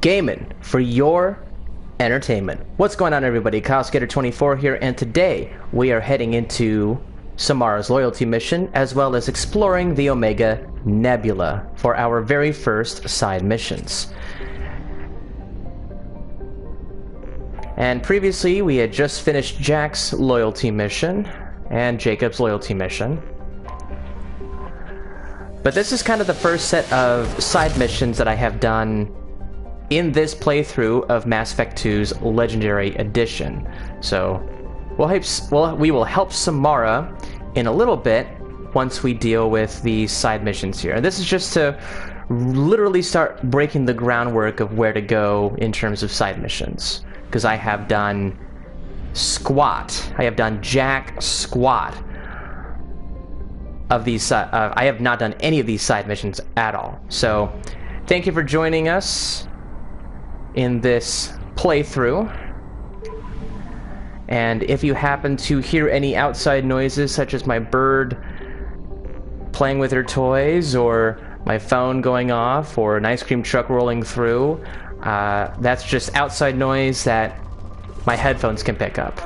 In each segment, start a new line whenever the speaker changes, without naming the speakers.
gaming for your entertainment. What's going on, everybody? Kylesk8r24 here, and today we are heading into Samara's loyalty mission, as well as exploring the Omega Nebula for our very first side missions. And previously we had just finished Jack's loyalty mission and Jacob's loyalty mission. But this is kind of the first set of side missions that I have done in this playthrough of Mass Effect 2's Legendary Edition. So we will help Samara in a little bit once we deal with the side missions here. And this is just to literally start breaking the groundwork of where to go in terms of side missions. Because I have done squat. I have done jack squat of these. I have not done any of these side missions at all. So thank you for joining us in this playthrough. And if you happen to hear any outside noises, such as my bird playing with her toys, or my phone going off, or an ice cream truck rolling through, that's just outside noise that my headphones can pick up.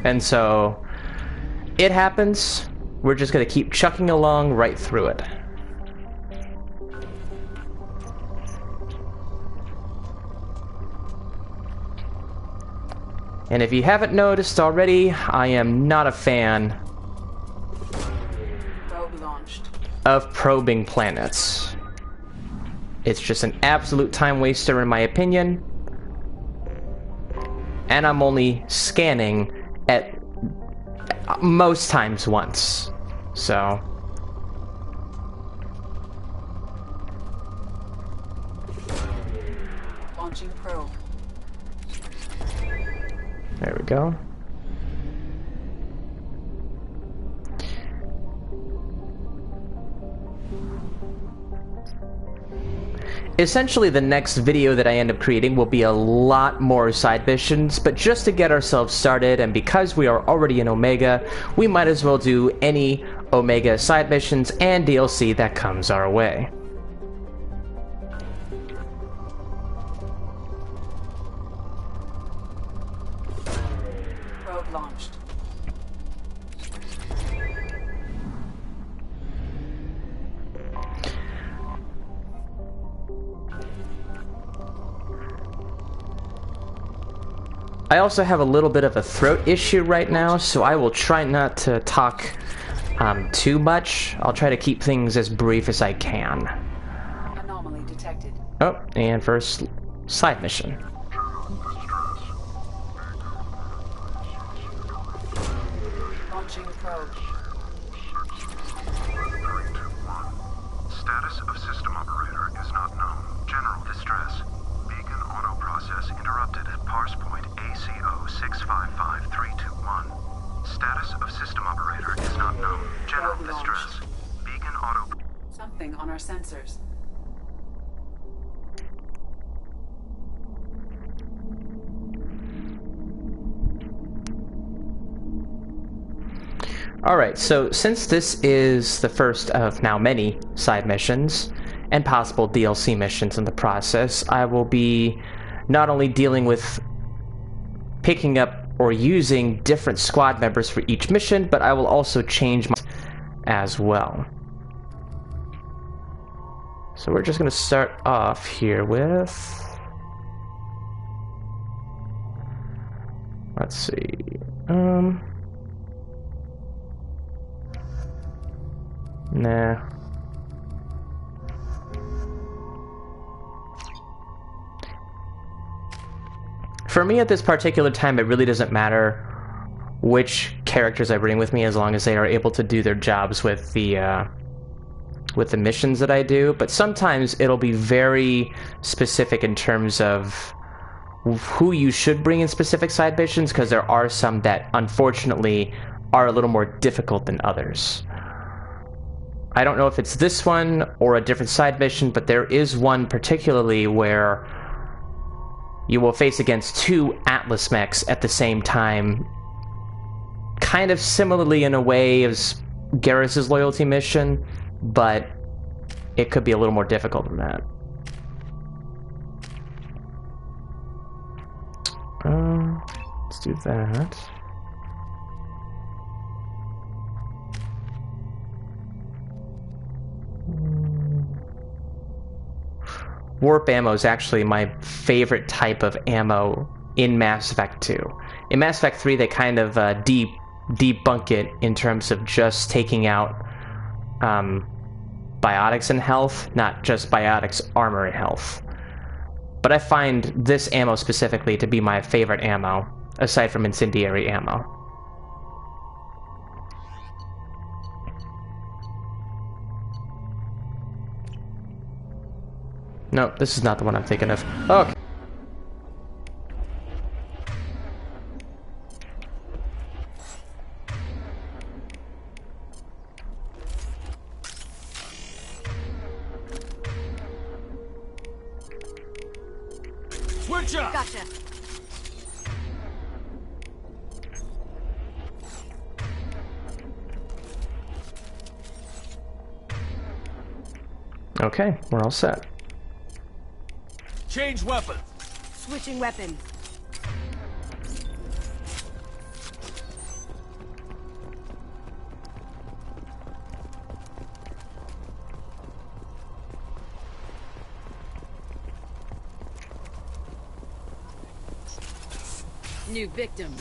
And so it happens. We're just gonna keep chucking along right through it. And if you haven't noticed already, I am not a fan of probing planets. It's just an absolute time waster in my opinion. And I'm only scanning at most times once. So launching probe. There we go. Essentially, the next video that I end up creating will be a lot more side missions, but just to get ourselves started, and because we are already in Omega, we might as well do any Omega side missions and DLC that comes our way. Launched. I also have a little bit of a throat issue right now, so I will try not to talk too much. I'll try to keep things as brief as I can. Anomaly detected. Oh, and first side mission.
Status of system operator is not known. General distress. Beacon auto process interrupted at parse point ACO655321. Status of system operator is not known. General distress. Beacon auto.
Something on our sensors.
Alright, so since this is the first of now many side missions, and possible DLC missions in the process, I will be not only dealing with picking up or using different squad members for each mission, but I will also change my as well. So we're just going to start off here with... Let's see... Nah. For me at this particular time, it really doesn't matter which characters I bring with me, as long as they are able to do their jobs with the missions that I do. But sometimes it'll be very specific in terms of who you should bring in specific side missions, because there are some that unfortunately are a little more difficult than others. I don't know if it's this one or a different side mission, but there is one particularly where you will face against two Atlas mechs at the same time, kind of similarly in a way as Garrus's loyalty mission, but it could be a little more difficult than that. Let's do that. Warp ammo is actually my favorite type of ammo in Mass Effect 2. In Mass Effect 3, they kind of debunk it in terms of just taking out biotics and health, not just biotics, armor, and health. But I find this ammo specifically to be my favorite ammo, aside from incendiary ammo. No, this is not the one I'm thinking of. Okay.
Switch up!
Gotcha.
Okay, we're all set.
Change weapon.
Switching weapon. New victim.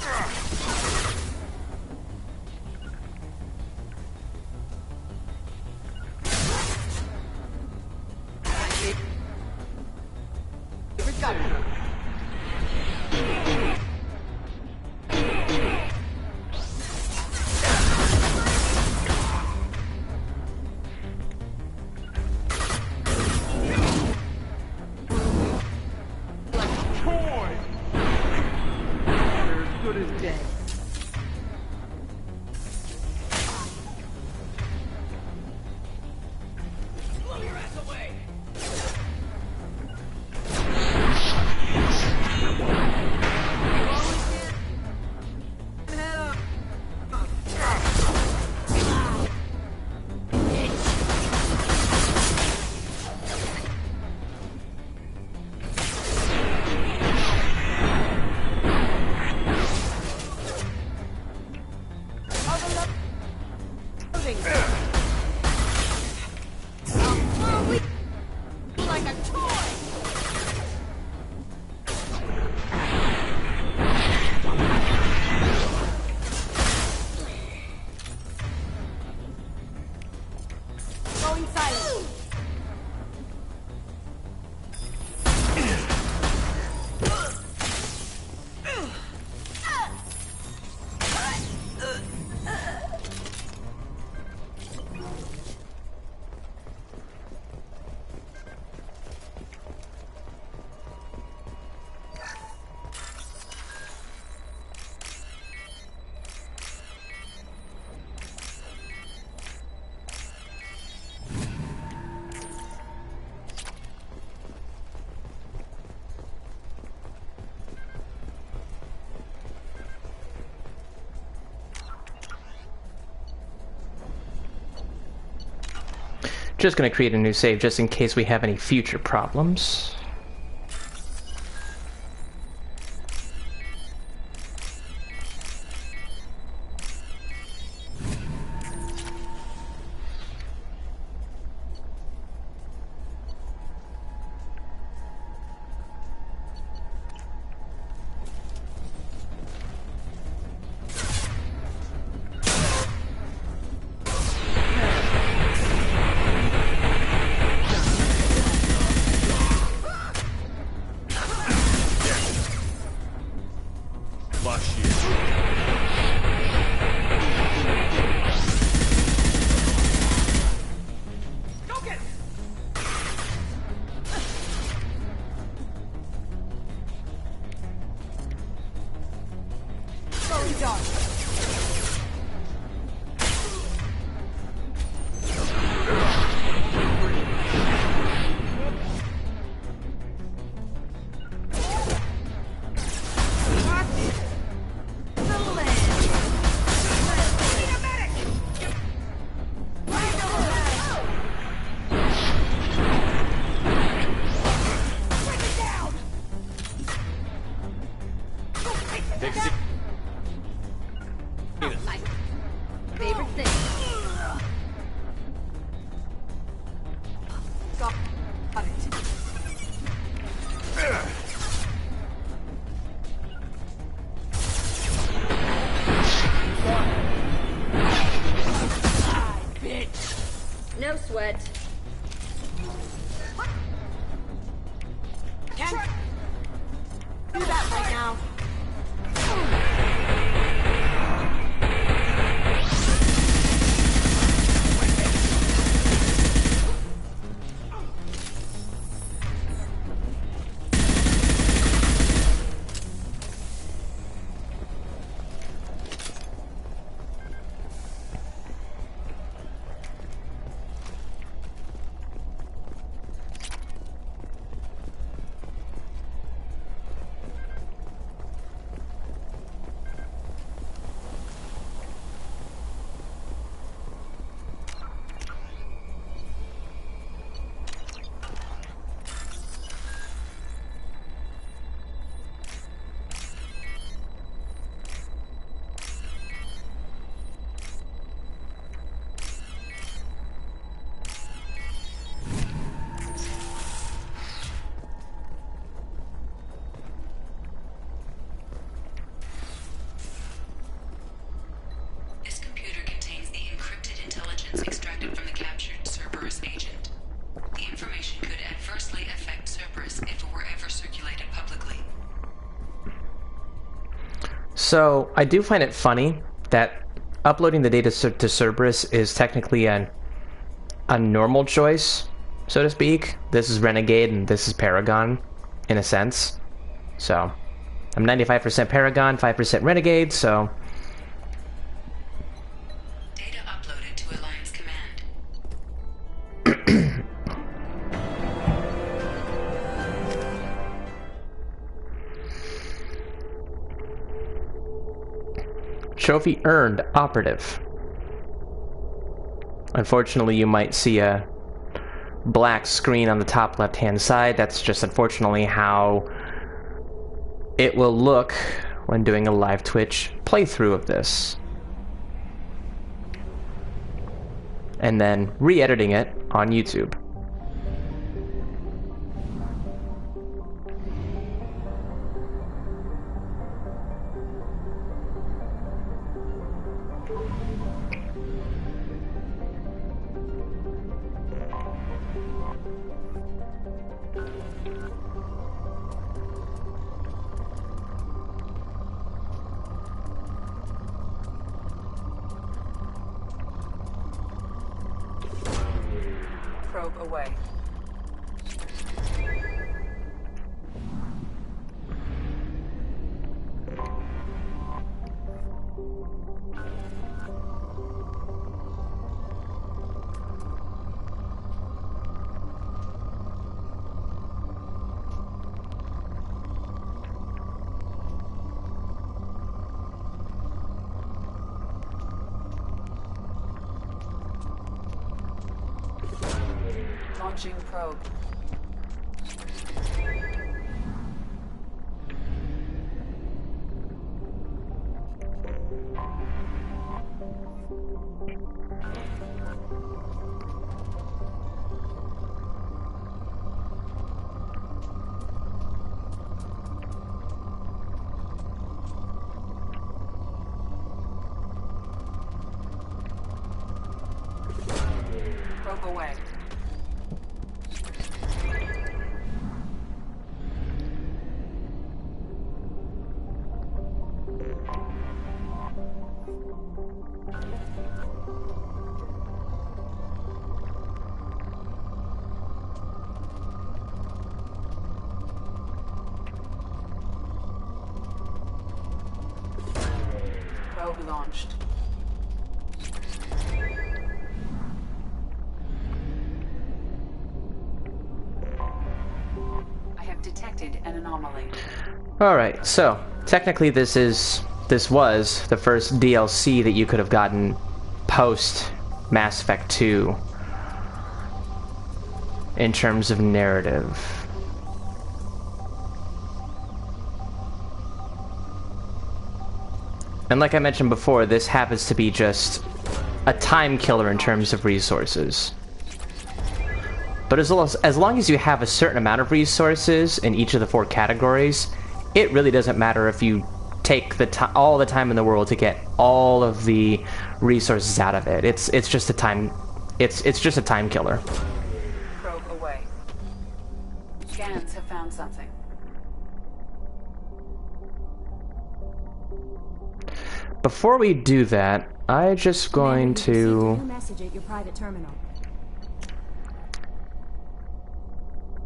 Just going to create a new save just in case we have any future problems.
Got it. Bitch. No sweat. Can't do that right now.
Extracted from the captured Cerberus agent. The information could adversely affect Cerberus if it were ever circulated publicly.
So, I do find it funny that uploading the data to Cerberus is technically a normal choice, so to speak. This is Renegade and this is Paragon, in a sense. So, I'm 95% Paragon, 5% Renegade, so... Trophy earned, operative. Unfortunately, you might see a black screen on the top left-hand side. That's just unfortunately how it will look when doing a live Twitch playthrough of this. And then re-editing it on YouTube.
Probe away. Launching probe. Probe away. Probe launched. I have detected an anomaly.
Alright, so technically this was the first DLC that you could have gotten post Mass Effect 2 in terms of narrative. And like I mentioned before, this happens to be just a time killer in terms of resources. But as long as you have a certain amount of resources in each of the 4 categories, it really doesn't matter if you take all the time in the world to get all of the resources out of it. It's just a time killer.
Probe away. Scans have found something.
Before we do that, I'm just going to...
Message at your private terminal.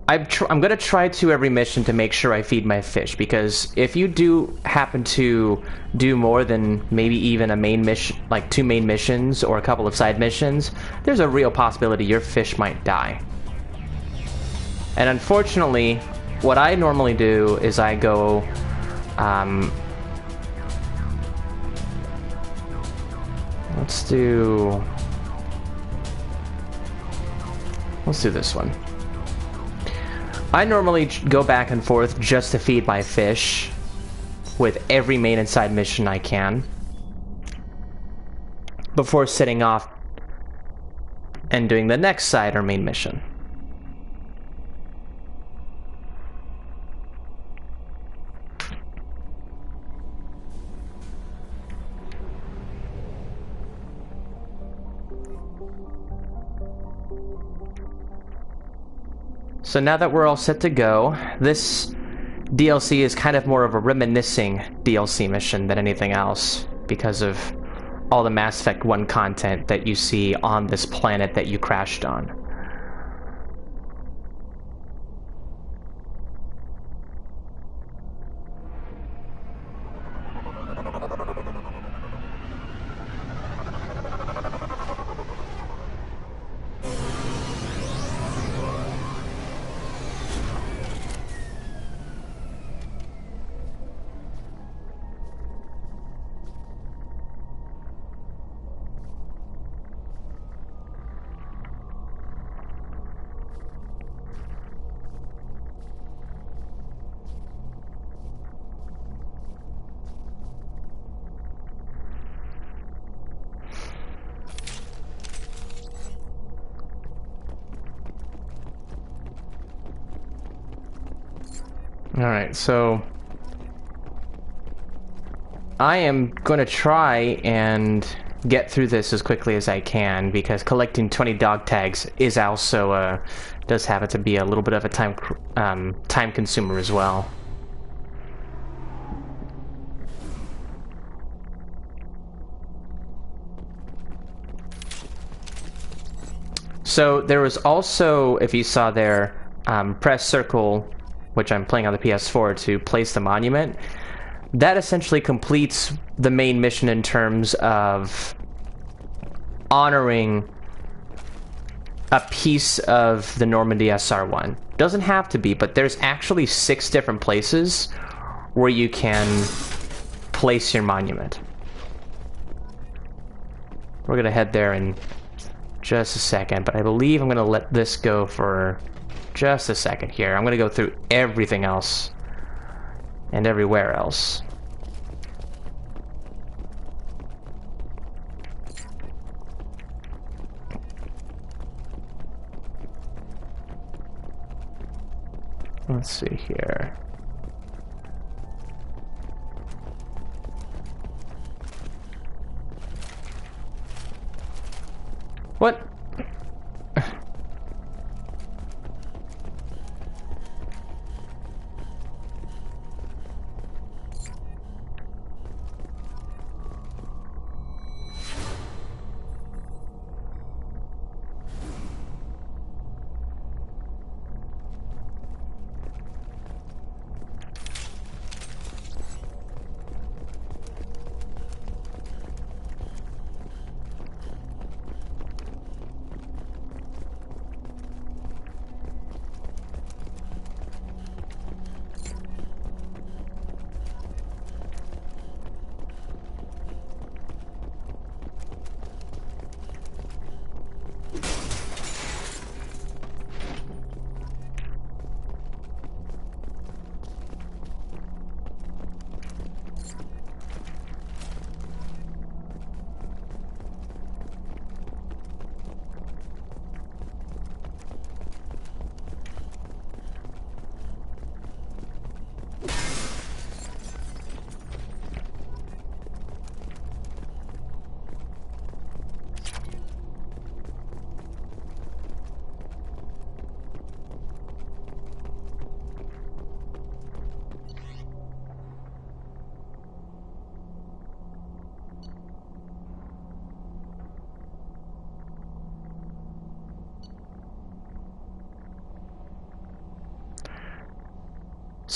I'm going to try to every mission to make sure I feed my fish, because if you do happen to do more than maybe even a main mission, like 2 main missions or a couple of side missions, there's a real possibility your fish might die. And unfortunately, what I normally do is I go, let's do this one. I normally go back and forth just to feed my fish with every main and side mission I can before setting off and doing the next side or main mission. So now that we're all set to go, this DLC is kind of more of a reminiscing DLC mission than anything else, because of all the Mass Effect 1 content that you see on this planet that you crashed on. Alright, so I am going to try and get through this as quickly as I can, because collecting 20 dog tags is also does have it to be a little bit of a time consumer as well. So there was also, if you saw there, press circle, which I'm playing on the PS4, to place the monument. That essentially completes the main mission in terms of honoring a piece of the Normandy SR1. Doesn't have to be, but there's actually 6 different places where you can place your monument. We're gonna head there in just a second, but I believe I'm gonna let this go for just a second here. I'm gonna go through everything else and everywhere else. Let's see here. What?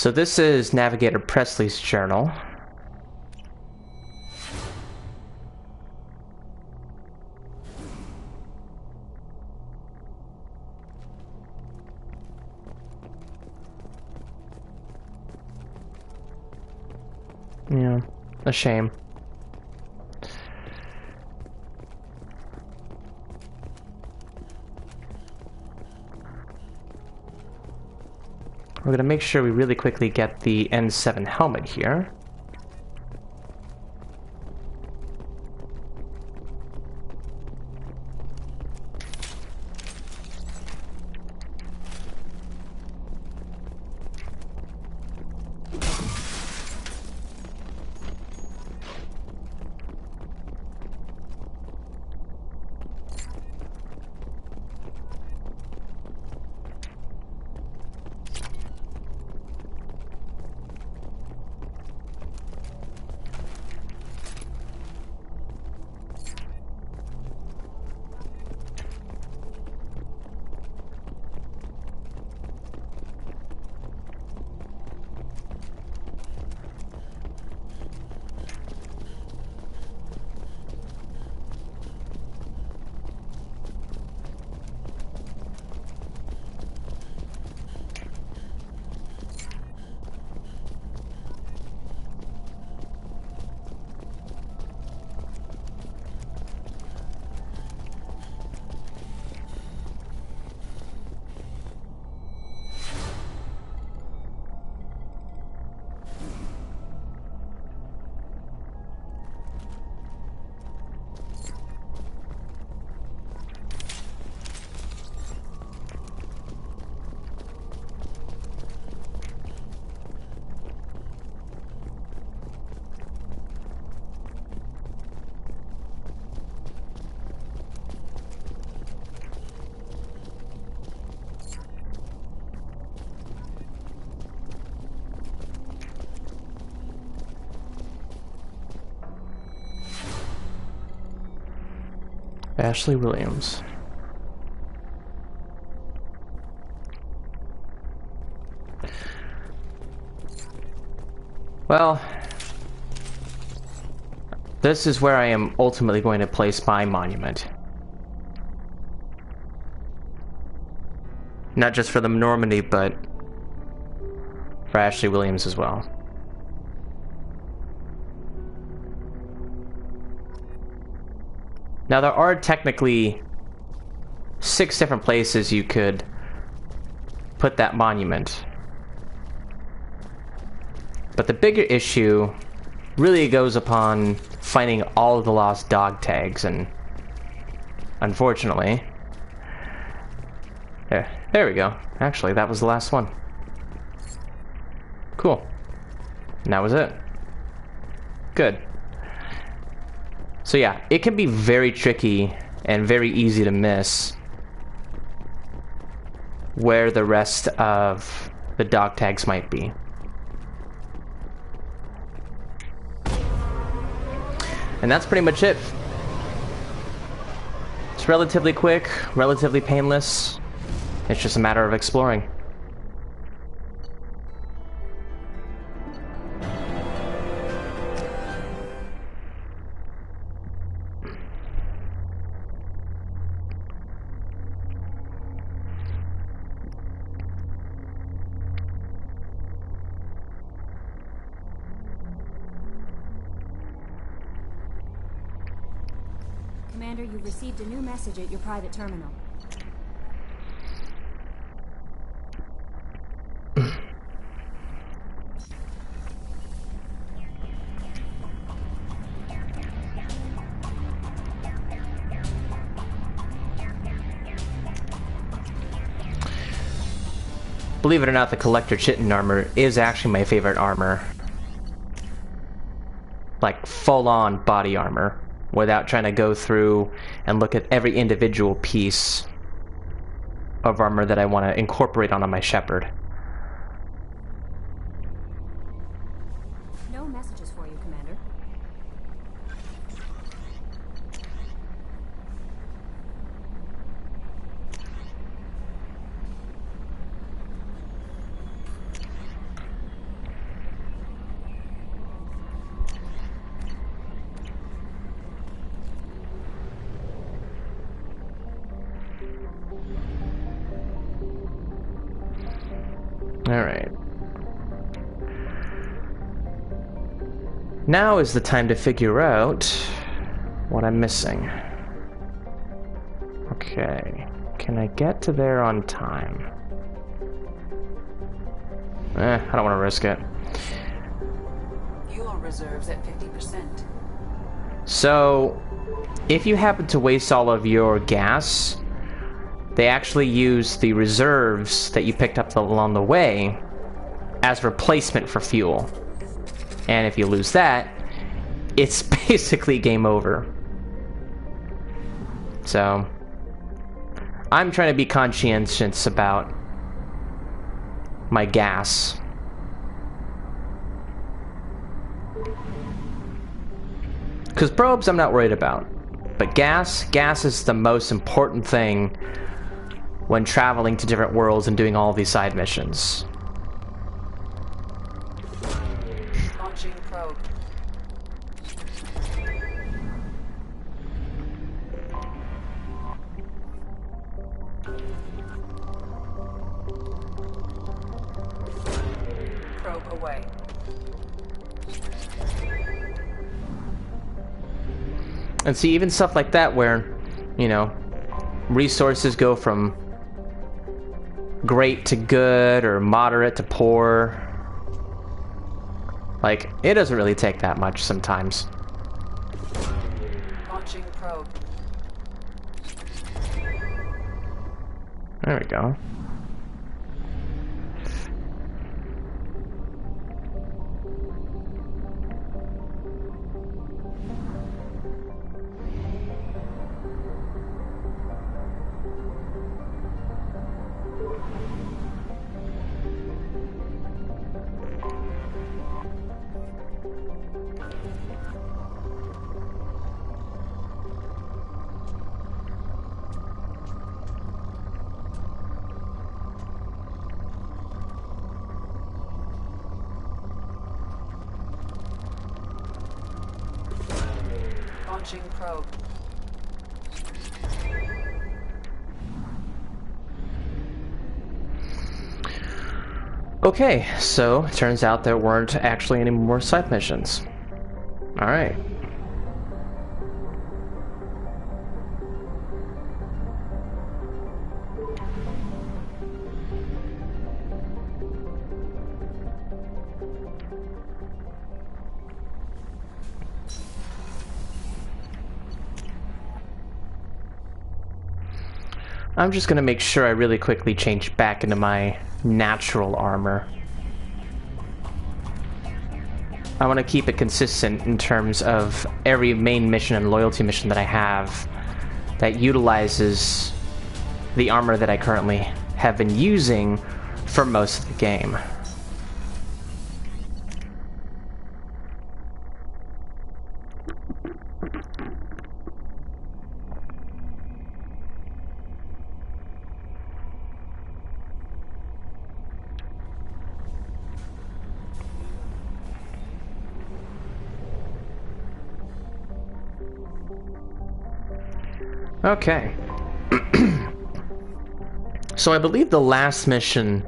So this is Navigator Presley's journal. Yeah, a shame. We're gonna make sure we really quickly get the N7 helmet here. Ashley Williams. Well, this is where I am ultimately going to place my monument. Not just for the Normandy, but for Ashley Williams as well. Now, there are technically 6 different places you could put that monument. But the bigger issue really goes upon finding all of the lost dog tags, and unfortunately... There we go. Actually, that was the last one. Cool. And that was it. Good. So yeah, it can be very tricky and very easy to miss where the rest of the dog tags might be. And that's pretty much it. It's relatively quick, relatively painless. It's just a matter of exploring.
Commander, you received a new message at your private terminal.
Believe it or not, the Collector Chitin armor is actually my favorite armor. Like, full-on body armor, without trying to go through and look at every individual piece of armor that I want to incorporate onto my Shepherd.
No messages for you, Commander.
Alright. Now is the time to figure out what I'm missing. Okay. Can I get to there on time? I don't want to risk it.
Fuel reserves at 50%.
So, if you happen to waste all of your gas, they actually use the reserves that you picked up along the way as replacement for fuel. And if you lose that, it's basically game over. So, I'm trying to be conscientious about my gas. Because probes I'm not worried about. But gas is the most important thing when traveling to different worlds and doing all these side missions.
Launching probe. Probe away.
And see, even stuff like that where, you know, resources go from great to good or moderate to poor. Like, it doesn't really take that much sometimes.
Launching probe.
There we go.
Launching probe.
Okay, so it turns out there weren't actually any more side missions. Alright. I'm just gonna make sure I really quickly change back into my natural armor. I want to keep it consistent in terms of every main mission and loyalty mission that I have that utilizes the armor that I currently have been using for most of the game. Okay. So I believe the last mission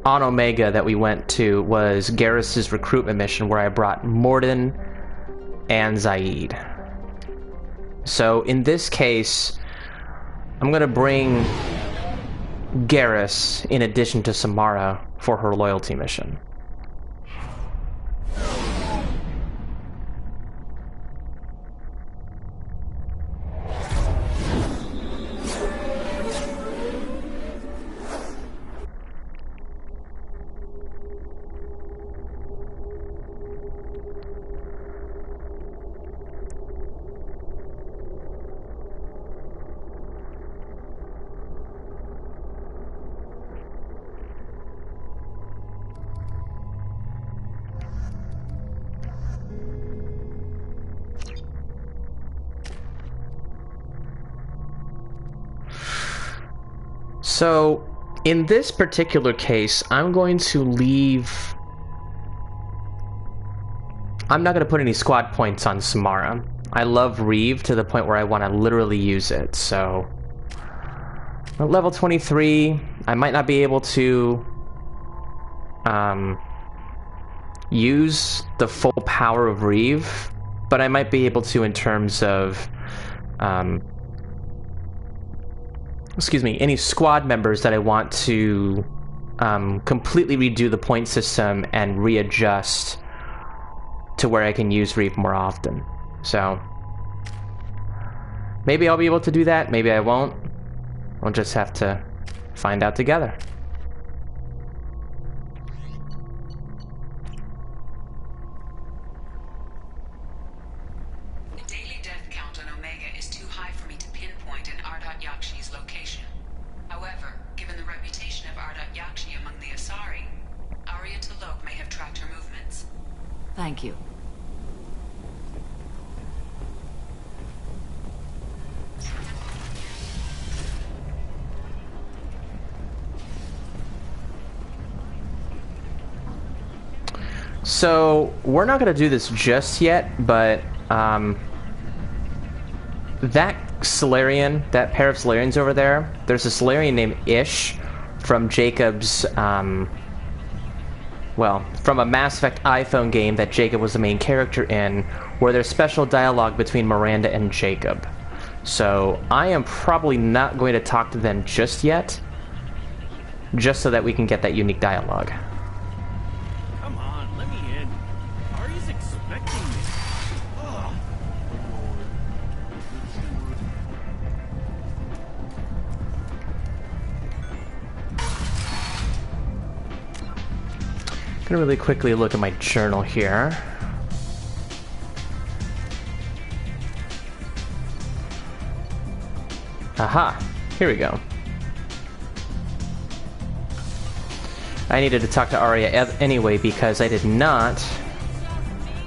on Omega that we went to was Garrus's recruitment mission, where I brought Morden and Zaid. So in this case, I'm gonna bring Garrus in addition to Samara for her loyalty mission. So, in this particular case, I'm going to leave... I'm not going to put any squad points on Samara. I love Reeve to the point where I want to literally use it, so... At level 23, I might not be able to use the full power of Reeve, but I might be able to in terms of any squad members that I want to completely redo the point system and readjust to where I can use Reeve more often. So maybe I'll be able to do that, maybe I won't. We'll just have to find out together.
The daily death count on Omega is too high for me to pinpoint an Ardat Yakshi's location. However, given the reputation of Ardat Yakshi among the Asari, Arya T'Loak may have tracked her movements.
Thank you.
So, we're not going to do this just yet, but that Solarian, that pair of Solarians over there, there's a Solarian named Ish from Jacob's, well, from a Mass Effect iPhone game that Jacob was the main character in, where there's special dialogue between Miranda and Jacob. So, I am probably not going to talk to them just yet, just so that we can get that unique dialogue. I'm gonna really quickly look at my journal here. Aha! Here we go. I needed to talk to Arya anyway because I did not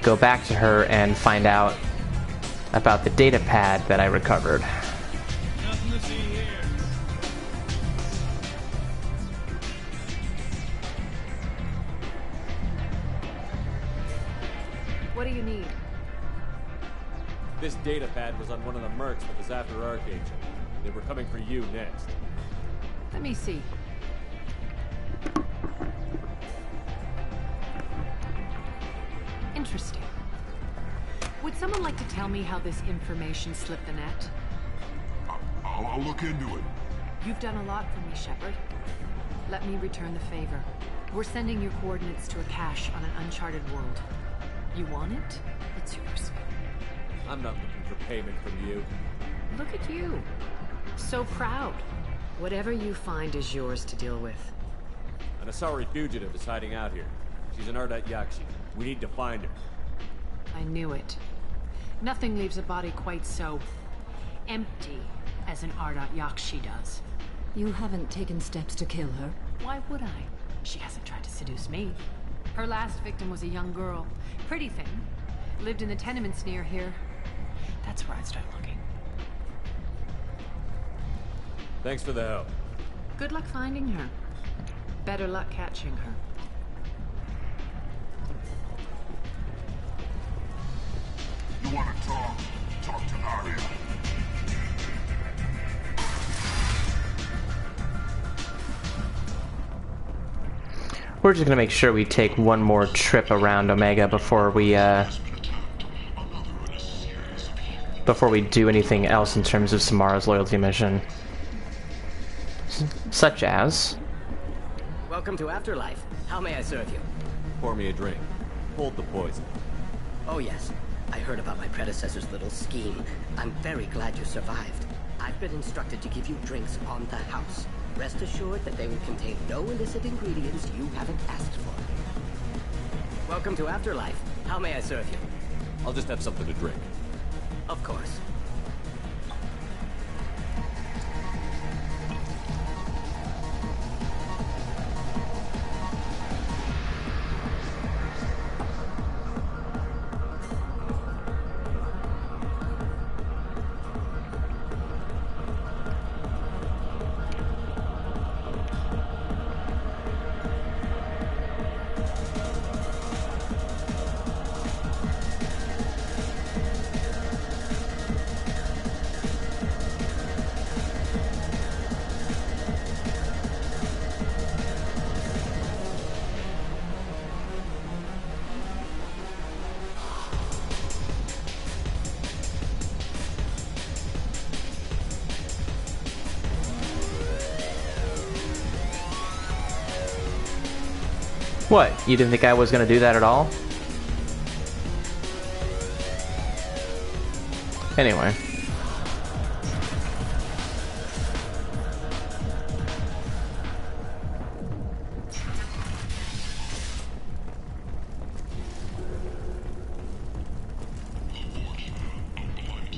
go back to her and find out about the data pad that I recovered.
Nothing to see here.
What do you need?
This data pad was on one of the mercs that was after Archangel. They were coming for you next.
Let me see. Interesting. Would someone like to tell me how this information slipped the net?
I'll look into it.
You've done a lot for me, Shepard. Let me return the favor. We're sending your coordinates to a cache on an uncharted world. You want it? It's yours.
I'm not looking for payment from you.
Look at you. So proud. Whatever you find is yours to deal with.
An Asari fugitive is hiding out here. She's an Ardat Yakshi. We need to find her.
I knew it. Nothing leaves a body quite so empty as an Ardat Yakshi does.
You haven't taken steps to kill her?
Why would I? She hasn't tried to seduce me. Her last victim was a young girl. Pretty thing. Lived in the tenements near here. That's where I'd start looking.
Thanks for the help.
Good luck finding her. Better luck catching her.
You want to talk? Talk to Arya.
We're just gonna make sure we take one more trip around Omega before we do anything else in terms of Samara's loyalty mission. Such as...
Welcome to Afterlife. How may I serve you?
Pour me a drink. Hold the poison.
Oh yes, I heard about my predecessor's little scheme. I'm very glad you survived. I've been instructed to give you drinks on the house. Rest assured that they will contain no illicit ingredients you haven't asked for. Welcome to Afterlife. How may I serve you?
I'll just have something to drink.
Of course.
What? You didn't think I was gonna do that at all? Anyway.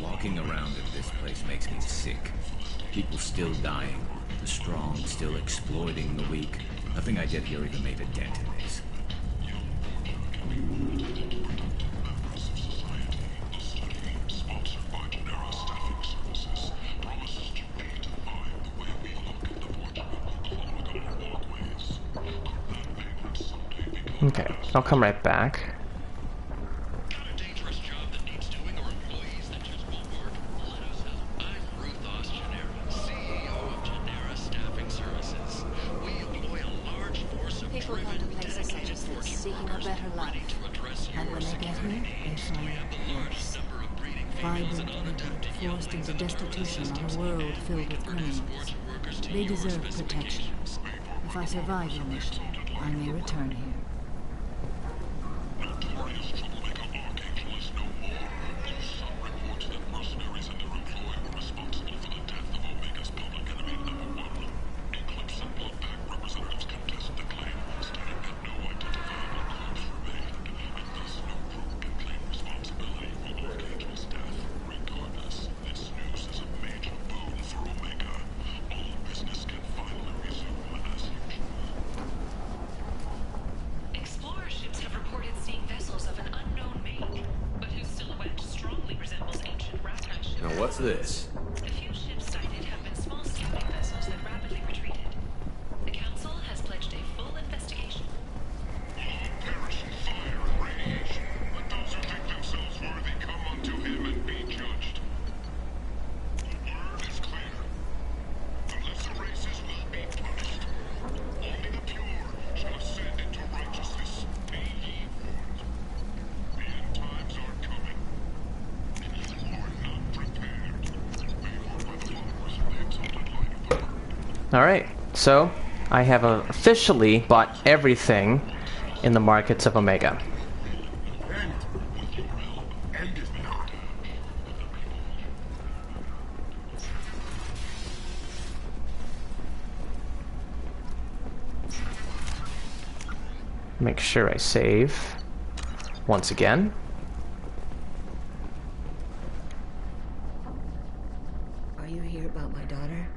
Walking around in this place makes me sick. People still dying, the strong still exploiting the weak. Nothing I did here even made a dent in this.
Okay, I'll come right back.
People come to places such as this seeking a better life. And when they get here, they find worse. Vibrant, living, forced into destitution on a world filled with criminals. They deserve protection. If I survive your mission, I may return here.
What's this?
A few ships sighted have been small scouting vessels that rapidly retreated. The Council has pledged a full investigation.
Perish in fire and radiation. Let those who think themselves worthy come unto him and be judged. The word is clear. The lesser races will be punished. Only the pure shall ascend into righteousness. Be ye warned. The end times are coming. And you are not prepared. Be warned by the followers of the exalted light of the world.
Alright, so I have officially bought everything in the markets of Omega. Make sure I save once again.
Are you here about my daughter?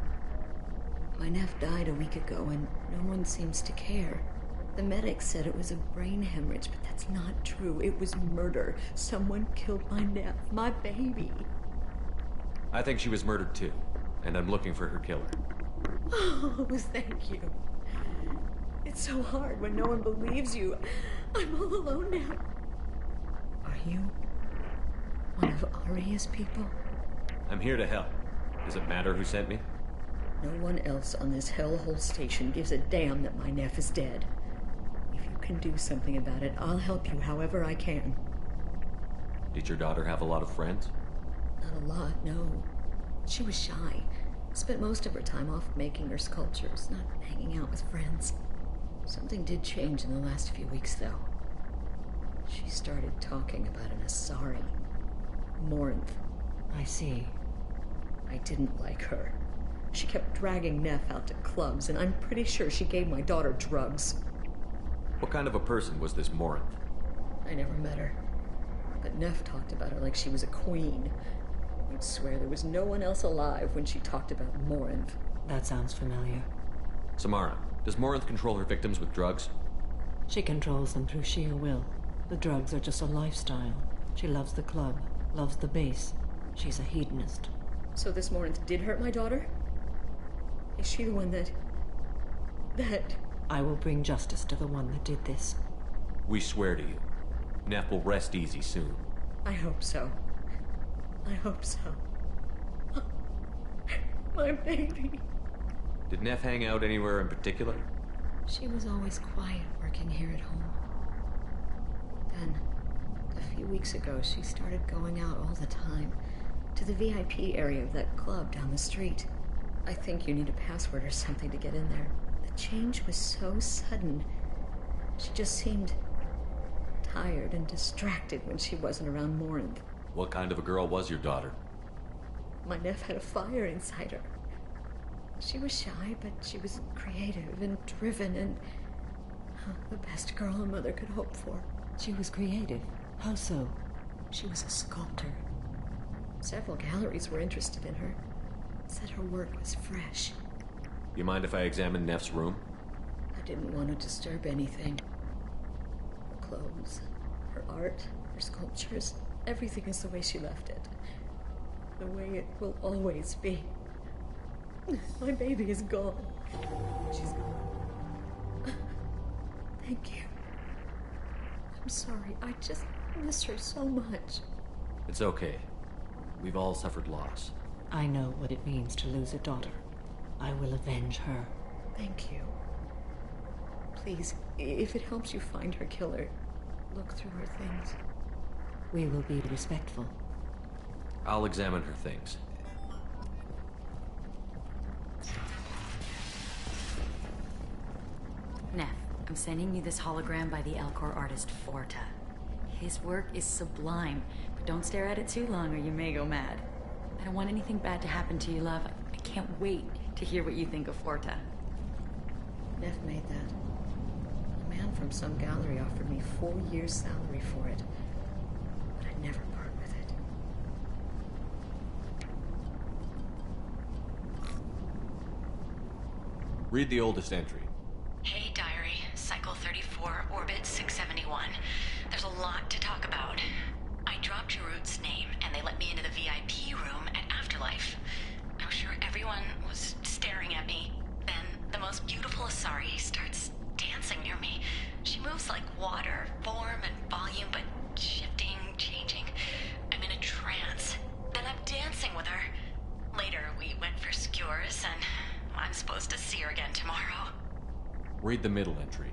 My nephew died a week ago and no one seems to care. The medics said it was a brain hemorrhage, but that's not true. It was murder. Someone killed my nephew, my baby.
I think she was murdered too, and I'm looking for her killer.
Oh, thank you. It's so hard when no one believes you. I'm all alone now. Are you one of Aria's people?
I'm here to help. Does it matter who sent me?
No one else on this hellhole station gives a damn that my nephew is dead. If you can do something about it, I'll help you however I can.
Did your daughter have a lot of friends?
Not a lot, no. She was shy. Spent most of her time off making her sculptures, not hanging out with friends. Something did change in the last few weeks, though. She started talking about an Asari. Morinth. I see. I didn't like her. She kept dragging Neff out to clubs, and I'm pretty sure she gave my daughter drugs.
What kind of a person was this Morinth?
I never met her. But Neff talked about her like she was a queen. I'd swear there was no one else alive when she talked about Morinth. That sounds familiar.
Samara, does Morinth control her victims with drugs?
She controls them through sheer will. The drugs are just a lifestyle. She loves the club, loves the base. She's a hedonist.
So this Morinth did hurt my daughter? Is she the one that...
I will bring justice to the one that did this.
We swear to you. Neff will rest easy soon.
I hope so. I hope so. My baby.
Did Neff hang out anywhere in particular?
She was always quiet working here at home. Then, a few weeks ago, she started going out all the time. To the VIP area of that club down the street. I think you need a password or something to get in there. The change was so sudden. She just seemed tired and distracted when she wasn't around Morinth.
What kind of a girl was your daughter?
My nephew had a fire inside her. She was shy, but she was creative and driven and the best girl a mother could hope for.
She was creative. How so?
She was a sculptor. Several galleries were interested in her. Said her work was fresh.
You mind if I examine Neff's room?
I didn't want to disturb anything. Her clothes, her art, her sculptures, everything is the way she left it. The way it will always be. My baby is gone. She's gone. Thank you. I'm sorry. I just miss her so much.
It's okay. We've all suffered loss.
I know what it means to lose a daughter. I will avenge her.
Thank you. Please, if it helps you find her killer, look through her things.
We will be respectful.
I'll examine her things.
Neff, I'm sending you this hologram by the Elcor artist Forta. His work is sublime, but don't stare at it too long or you may go mad. I don't want anything bad to happen to you, love. I can't wait to hear what you think of Forta.
Neff made that. A man from some gallery offered me 4 years' salary for it, but I'd never part with it.
Read the oldest entry.
Hey, diary. Cycle 34, orbit 671. There's a lot to talk about. I dropped Jarut's name, and they let me into the VIP room at Afterlife. I was sure everyone was staring at me. Then the most beautiful Asari starts dancing near me. She moves like water, form and volume, but shifting, changing. I'm in a trance. Then I'm dancing with her. Later, we went for skewers, and I'm supposed to see her again tomorrow.
Read the middle entry.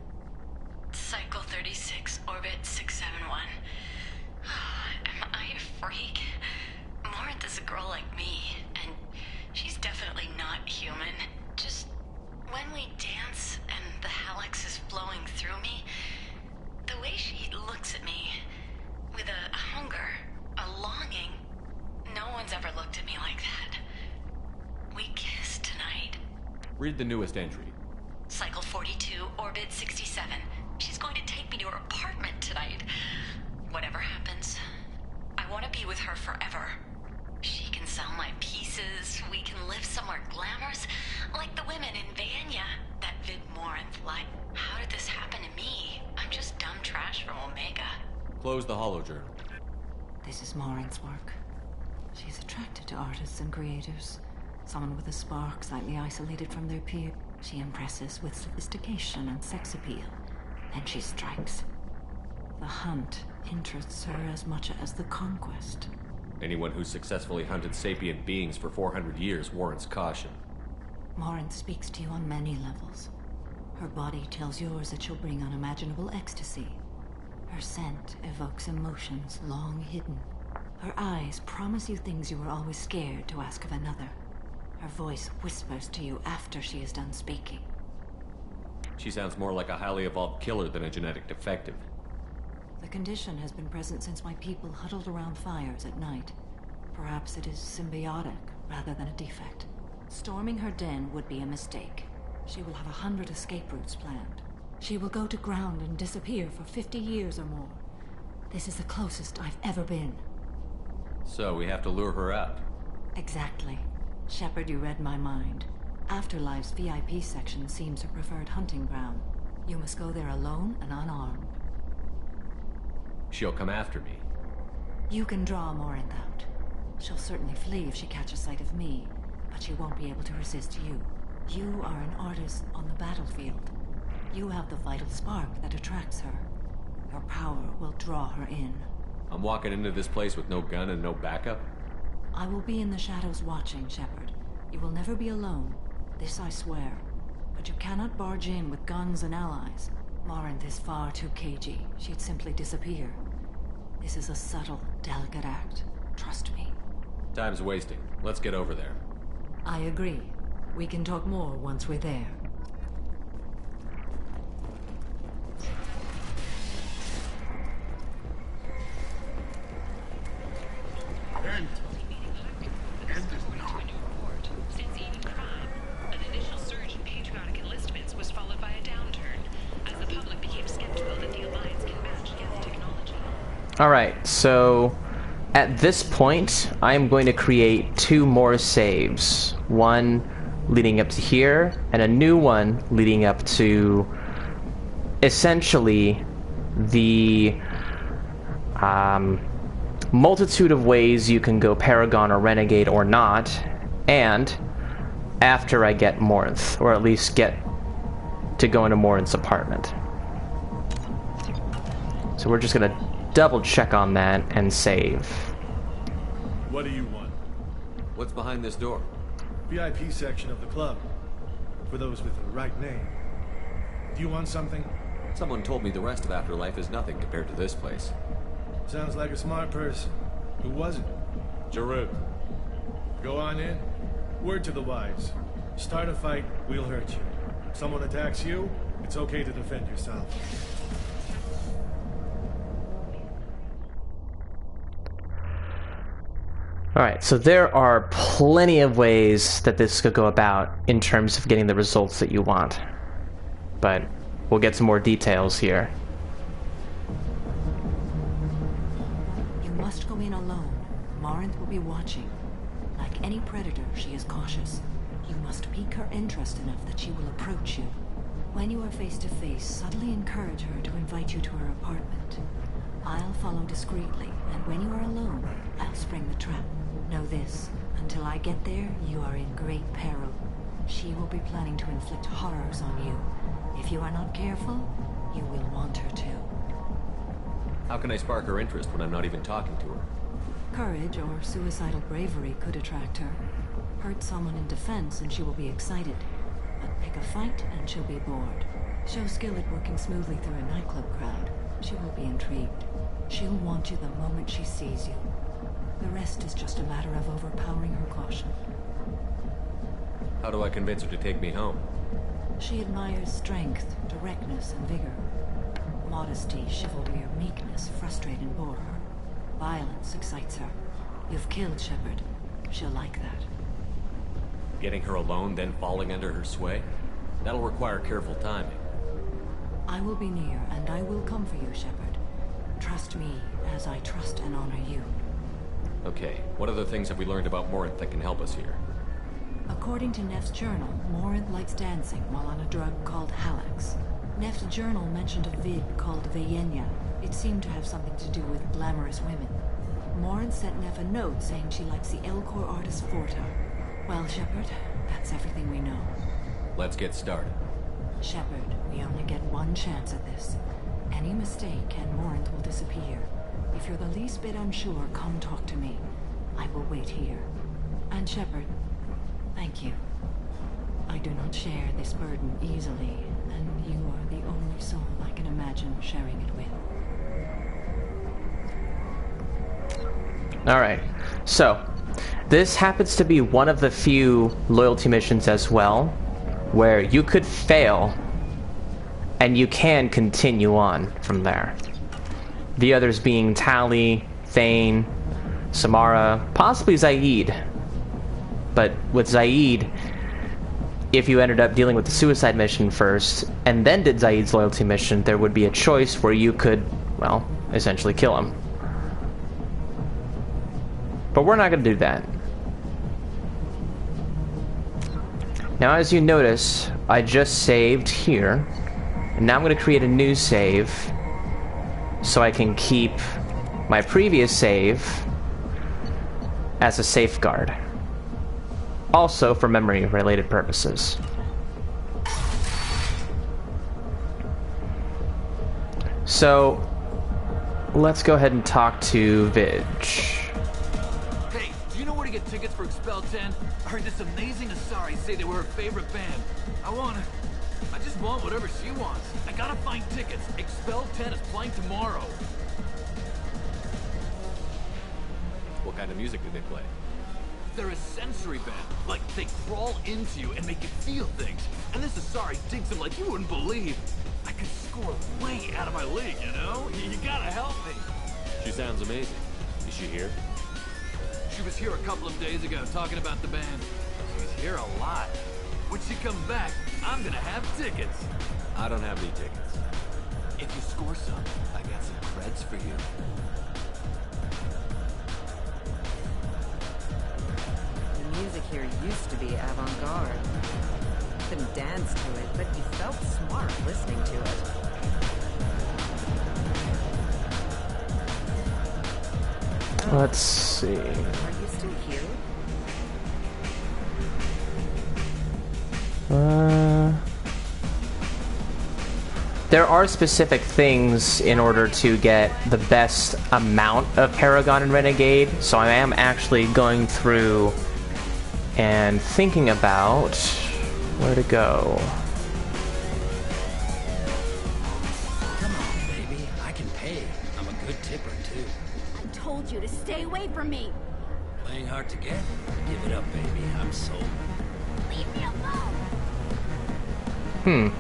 Cycle 36, orbit 671. Am I a freak? Morinth is a girl like me, and she's definitely not human. Just when we dance and the hallux is flowing through me, the way she looks at me, with a hunger, a longing, no one's ever looked at me like that. We kissed tonight.
Read the newest entry.
Cycle 42, orbit 67. She's going to take me to her apartment tonight. Whatever happens, I want to be with her forever. She can sell my pieces. We can live somewhere glamorous, like the women in Vanya that Vid Morinth like. How did this happen to me? I'm just dumb trash from Omega.
Close the holojournal.
This is Morinth's work. She's attracted to artists and creators. Someone with a spark, slightly isolated from their peer. She impresses with sophistication and sex appeal. Then she strikes. The hunt interests her as much as the conquest.
Anyone who's successfully hunted sapient beings for 400 years warrants caution.
Morinth speaks to you on many levels. Her body tells yours that she'll bring unimaginable ecstasy. Her scent evokes emotions long hidden. Her eyes promise you things you were always scared to ask of another. Her voice whispers to you after she is done speaking.
She sounds more like a highly evolved killer than a genetic defective.
The condition has been present since my people huddled around fires at night. Perhaps it is symbiotic rather than a defect. Storming her den would be a mistake. She will have 100 escape routes planned. She will go to ground and disappear for 50 years or more. This is the closest I've ever been.
So we have to lure her out.
Exactly. Shepard, you read my mind. Afterlife's VIP section seems her preferred hunting ground. You must go there alone and unarmed.
She'll come after me.
You can draw Morinth out. She'll certainly flee if she catches sight of me, but she won't be able to resist you. You are an artist on the battlefield. You have the vital spark that attracts her. Your power will draw her in.
I'm walking into this place with no gun and no backup?
I will be in the shadows watching, Shepard. You will never be alone. This I swear. But you cannot barge in with guns and allies. Morinth is far too cagey. She'd simply disappear. This is a subtle, delicate act. Trust me.
Time's wasting. Let's get over there.
I agree. We can talk more once we're there.
Alright, so at this point, I'm going to create 2 more saves. One leading up to here, and a new one leading up to essentially the multitude of ways you can go Paragon or Renegade or not, and after I get Morinth, or at least get to go into Morinth's apartment. So we're just gonna double check on that and save.
What do you want?
What's behind this door?
VIP section of the club. For those with the right name. Do you want something?
Someone told me the rest of Afterlife is nothing compared to this place.
Sounds like a smart person. Who was it? Jarut. Go on in. Word to the wise. Start a fight, we'll hurt you. Someone attacks you, it's okay to defend yourself.
Alright, so there are plenty of ways that this could go about in terms of getting the results that you want. But we'll get some more details here.
You must go in alone. Morinth will be watching. Like any predator, she is cautious. You must pique her interest enough that she will approach you. When you are face to face, subtly encourage her to invite you to her apartment. I'll follow discreetly, and when you are alone, I'll spring the trap. Know this, until I get there, you are in great peril. She will be planning to inflict horrors on you. If you are not careful, you will want her to.
How can I spark her interest when I'm not even talking to her?
Courage or suicidal bravery could attract her. Hurt someone in defense and she will be excited. But pick a fight and she'll be bored. Show skill at working smoothly through a nightclub crowd. She will be intrigued. She'll want you the moment she sees you. The rest is just a matter of overpowering her caution.
How do I convince her to take me home?
She admires strength, directness, and vigor. Modesty, chivalry, or meekness frustrate and bore her. Violence excites her. You've killed Shepard. She'll like that.
Getting her alone, then falling under her sway? That'll require careful timing.
I will be near, and I will come for you, Shepard. Trust me, as I trust and honor you.
Okay, what other things have we learned about Morinth that can help us here?
According to Neff's journal, Morinth likes dancing while on a drug called Halax. Neff's journal mentioned a vid called Vayenya. It seemed to have something to do with glamorous women. Morinth sent Neff a note saying she likes the Elcor artist Forta. Well, Shepard, that's everything we know.
Let's get started.
Shepard, we only get one chance at this. Any mistake and Morinth will disappear. If you're the least bit unsure, come talk to me. I will wait here. And Shepard, thank you. I do not share this burden easily, and you are the only soul I can imagine sharing it with.
Alright, so this happens to be one of the few loyalty missions as well, where you could fail and you can continue on from there. The others being Tali, Thane, Samara, possibly Zaid. But with Zaid, if you ended up dealing with the suicide mission first, and then did Zaid's loyalty mission, there would be a choice where you could, well, essentially kill him. But we're not going to do that. Now, as you notice, I just saved here, and now I'm going to create a new save so I can keep my previous save as a safeguard. Also for memory-related purposes. So, let's go ahead and talk to Vidge.
Hey, do you know where to get tickets for Expel 10? I heard this amazing Asari say they were her favorite band. I just want whatever she wants. I gotta find tickets. Expel 10 is playing tomorrow.
What kind of music do they play?
They're a sensory band. Like, they crawl into you and make you feel things. And this Asari digs them like you wouldn't believe. I could score way out of my league, you know? You gotta help me.
She sounds amazing. Is she here?
She was here a couple of days ago talking about the band. She's here a lot. When she comes back, I'm gonna have tickets.
I don't have any tickets.
If you score some, I got some creds for you.
The music here used to be avant-garde. Couldn't dance to it, but you felt smart listening to it.
Let's see.
Are you still here?
There are specific things in order to get the best amount of Paragon and Renegade, so I am actually going through and thinking about where to go.
Come on, baby. I can pay. I'm a good tipper, too.
I told you to stay away from me.
Playing hard to get? Give it up, baby. I'm sold.
Leave me alone.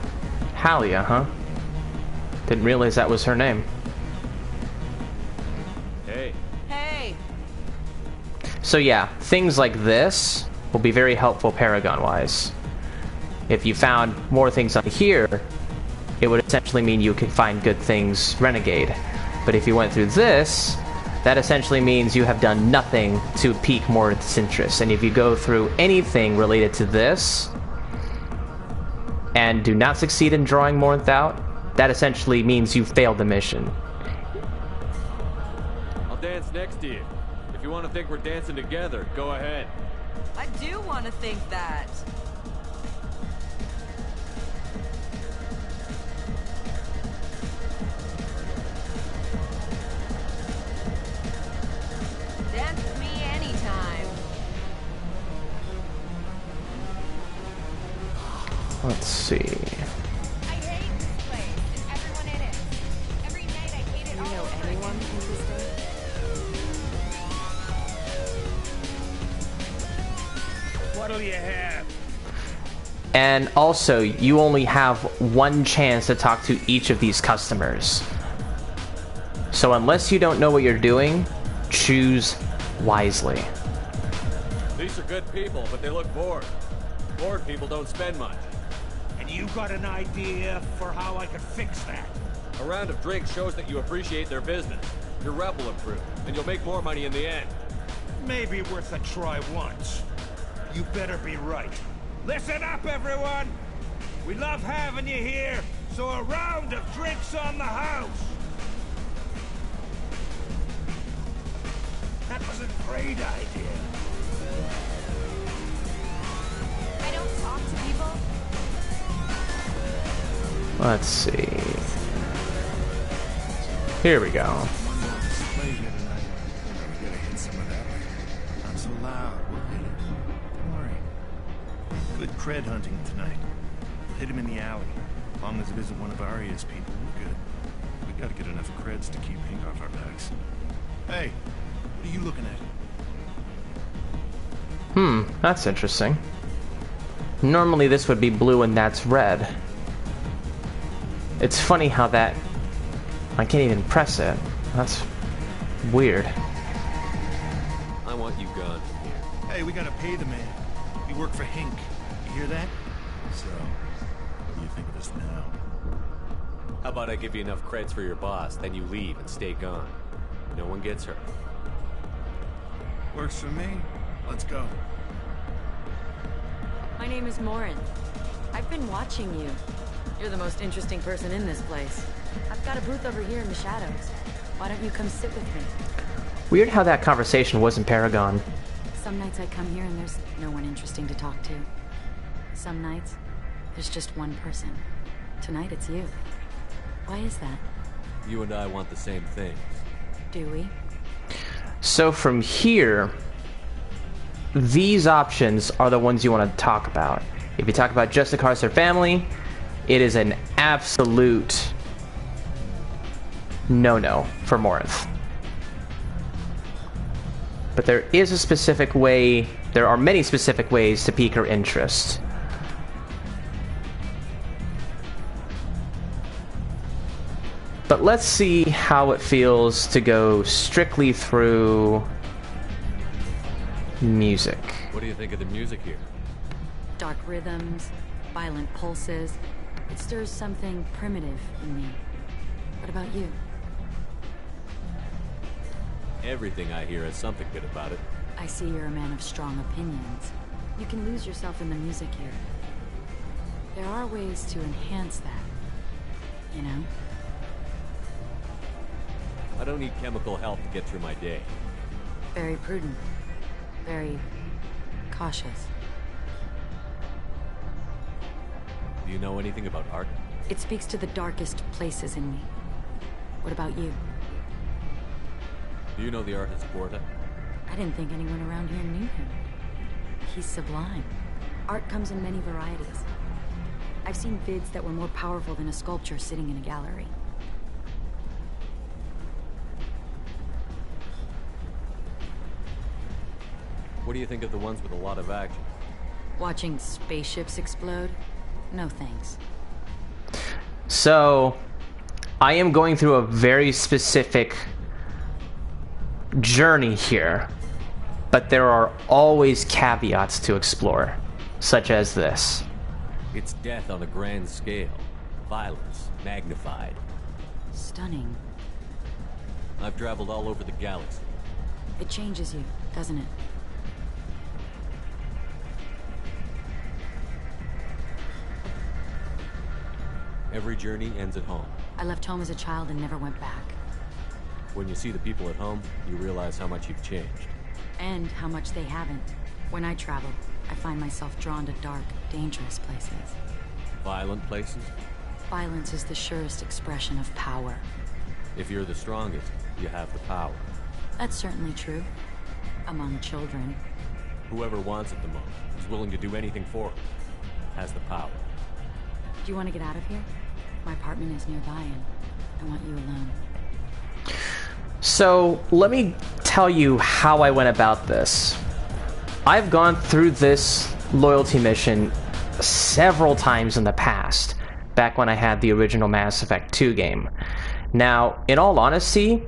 Halia, huh? Didn't realize that was her name.
Hey.
Hey!
So yeah, things like this will be very helpful Paragon-wise. If you found more things on here, it would essentially mean you could find good things Renegade. But if you went through this, that essentially means you have done nothing to pique Morinth's interest. And if you go through anything related to this, and do not succeed in drawing Morinth out, that essentially means you failed the mission.
I'll dance next to you. If you want to think we're dancing together, go ahead.
I do want to think that. Dance with me anytime.
Let's see.
I hate this place and everyone in it. Every night I hate it all over
Anyone
again.
interesting?
What'll you have?
And also, you only have one chance to talk to each of these customers. So unless you don't know what you're doing, choose wisely.
These are good people, but they look bored. Bored people don't spend much.
And you got an idea for how I could fix that?
A round of drinks shows that you appreciate their business. Your rep will improve, and you'll make more money in the end.
Maybe worth a try once. You better be right. Listen up, everyone! We love having you here, so a round of drinks on the house! That was a great idea.
I don't talk to people.
Let's see. Here we go.
Display here tonight. We gotta hit some of that. Not so loud. We'll hit it. Don't worry. Good cred hunting tonight. We'll hit him in the alley. As long as it isn't one of Arya's people, we're good. We gotta get enough creds to keep ink off our backs. Hey, what are you looking at?
That's interesting. Normally this would be blue and that's red. It's funny how that... I can't even press it. That's weird.
I want you gone from here.
Hey, we gotta pay the man. We work for Hink. You hear that? So, what do you think of us now?
How about I give you enough creds for your boss, then you leave and stay gone. No one gets hurt.
Works for me. Let's go.
My name is Morinth. I've been watching you. You're the most interesting person in this place. I've got a booth over here in the shadows. Why don't you come sit with me?
Weird how that conversation was in Paragon.
Some nights I come here and there's no one interesting to talk to. Some nights, there's just one person. Tonight it's you. Why is that?
You and I want the same thing.
Do we?
So from here, these options are the ones you want to talk about. If you talk about just the Carcer family, it is an absolute no-no for Morinth. But there is a specific way, there are many specific ways to pique her interest. But let's see how it feels to go strictly through music.
What do you think of the music here?
Dark rhythms, violent pulses. It stirs something primitive in me.
What about you?
Everything I hear has something good about it.
I see you're a man of strong opinions. You can lose yourself in the music here. There are ways to enhance that, you know?
I don't need chemical help to get through my day.
Very prudent. Very cautious.
Do you know anything about art?
It speaks to the darkest places in me. What about you?
Do you know the artist Porta?
I didn't think anyone around here knew him. He's sublime. Art comes in many varieties. I've seen vids that were more powerful than a sculpture sitting in a gallery.
What do you think of the ones with a lot of action?
Watching spaceships explode? No thanks.
So, I am going through a very specific journey here, but there are always caveats to explore, such as this.
It's death on a grand scale. Violence, magnified.
Stunning.
I've traveled all over the galaxy.
It changes you, doesn't it?
Every journey ends at home.
I left home as a child and never went back.
When you see the people at home, you realize how much you've changed.
And how much they haven't. When I travel, I find myself drawn to dark, dangerous places.
Violent places?
Violence is the surest expression of power.
If you're the strongest, you have the power.
That's certainly true. Among children.
Whoever wants it the most, is willing to do anything for it, has the power.
Do you want to get out of here? My apartment is nearby and I want you alone.
So, let me tell you how I went about this. I've gone through this loyalty mission several times in the past, back when I had the original Mass Effect 2 game. Now, in all honesty,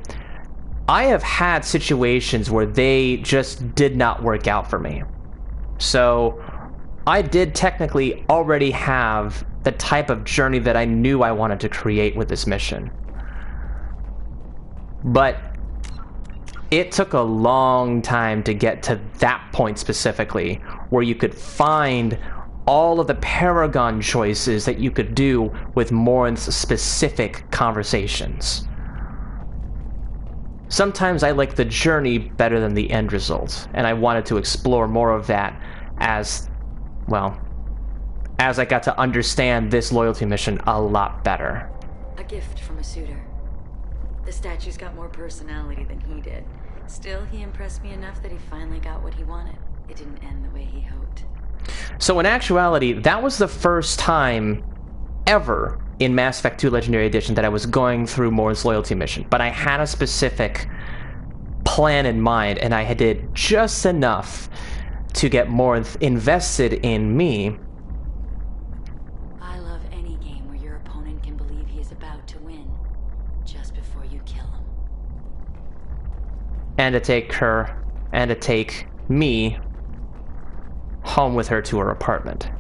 I have had situations where they just did not work out for me. So, I did technically already have the type of journey that I knew I wanted to create with this mission. But it took a long time to get to that point specifically, where you could find all of the Paragon choices that you could do with Morin's specific conversations. Sometimes I like the journey better than the end result, and I wanted to explore more of that as, well, as I got to understand this loyalty mission a lot better.
A gift from a suitor. The statue's got more personality than he did. Still, he impressed me enough that he finally got what he wanted. It didn't end the way he hoped.
So in actuality, that was the first time ever in Mass Effect 2 Legendary Edition that I was going through Morin's loyalty mission. But I had a specific plan in mind, and I did just enough to get Morin invested in me.
I love any game where your opponent can believe he is about to win, just before you kill him.
And to take her, and to take me home with her to her apartment.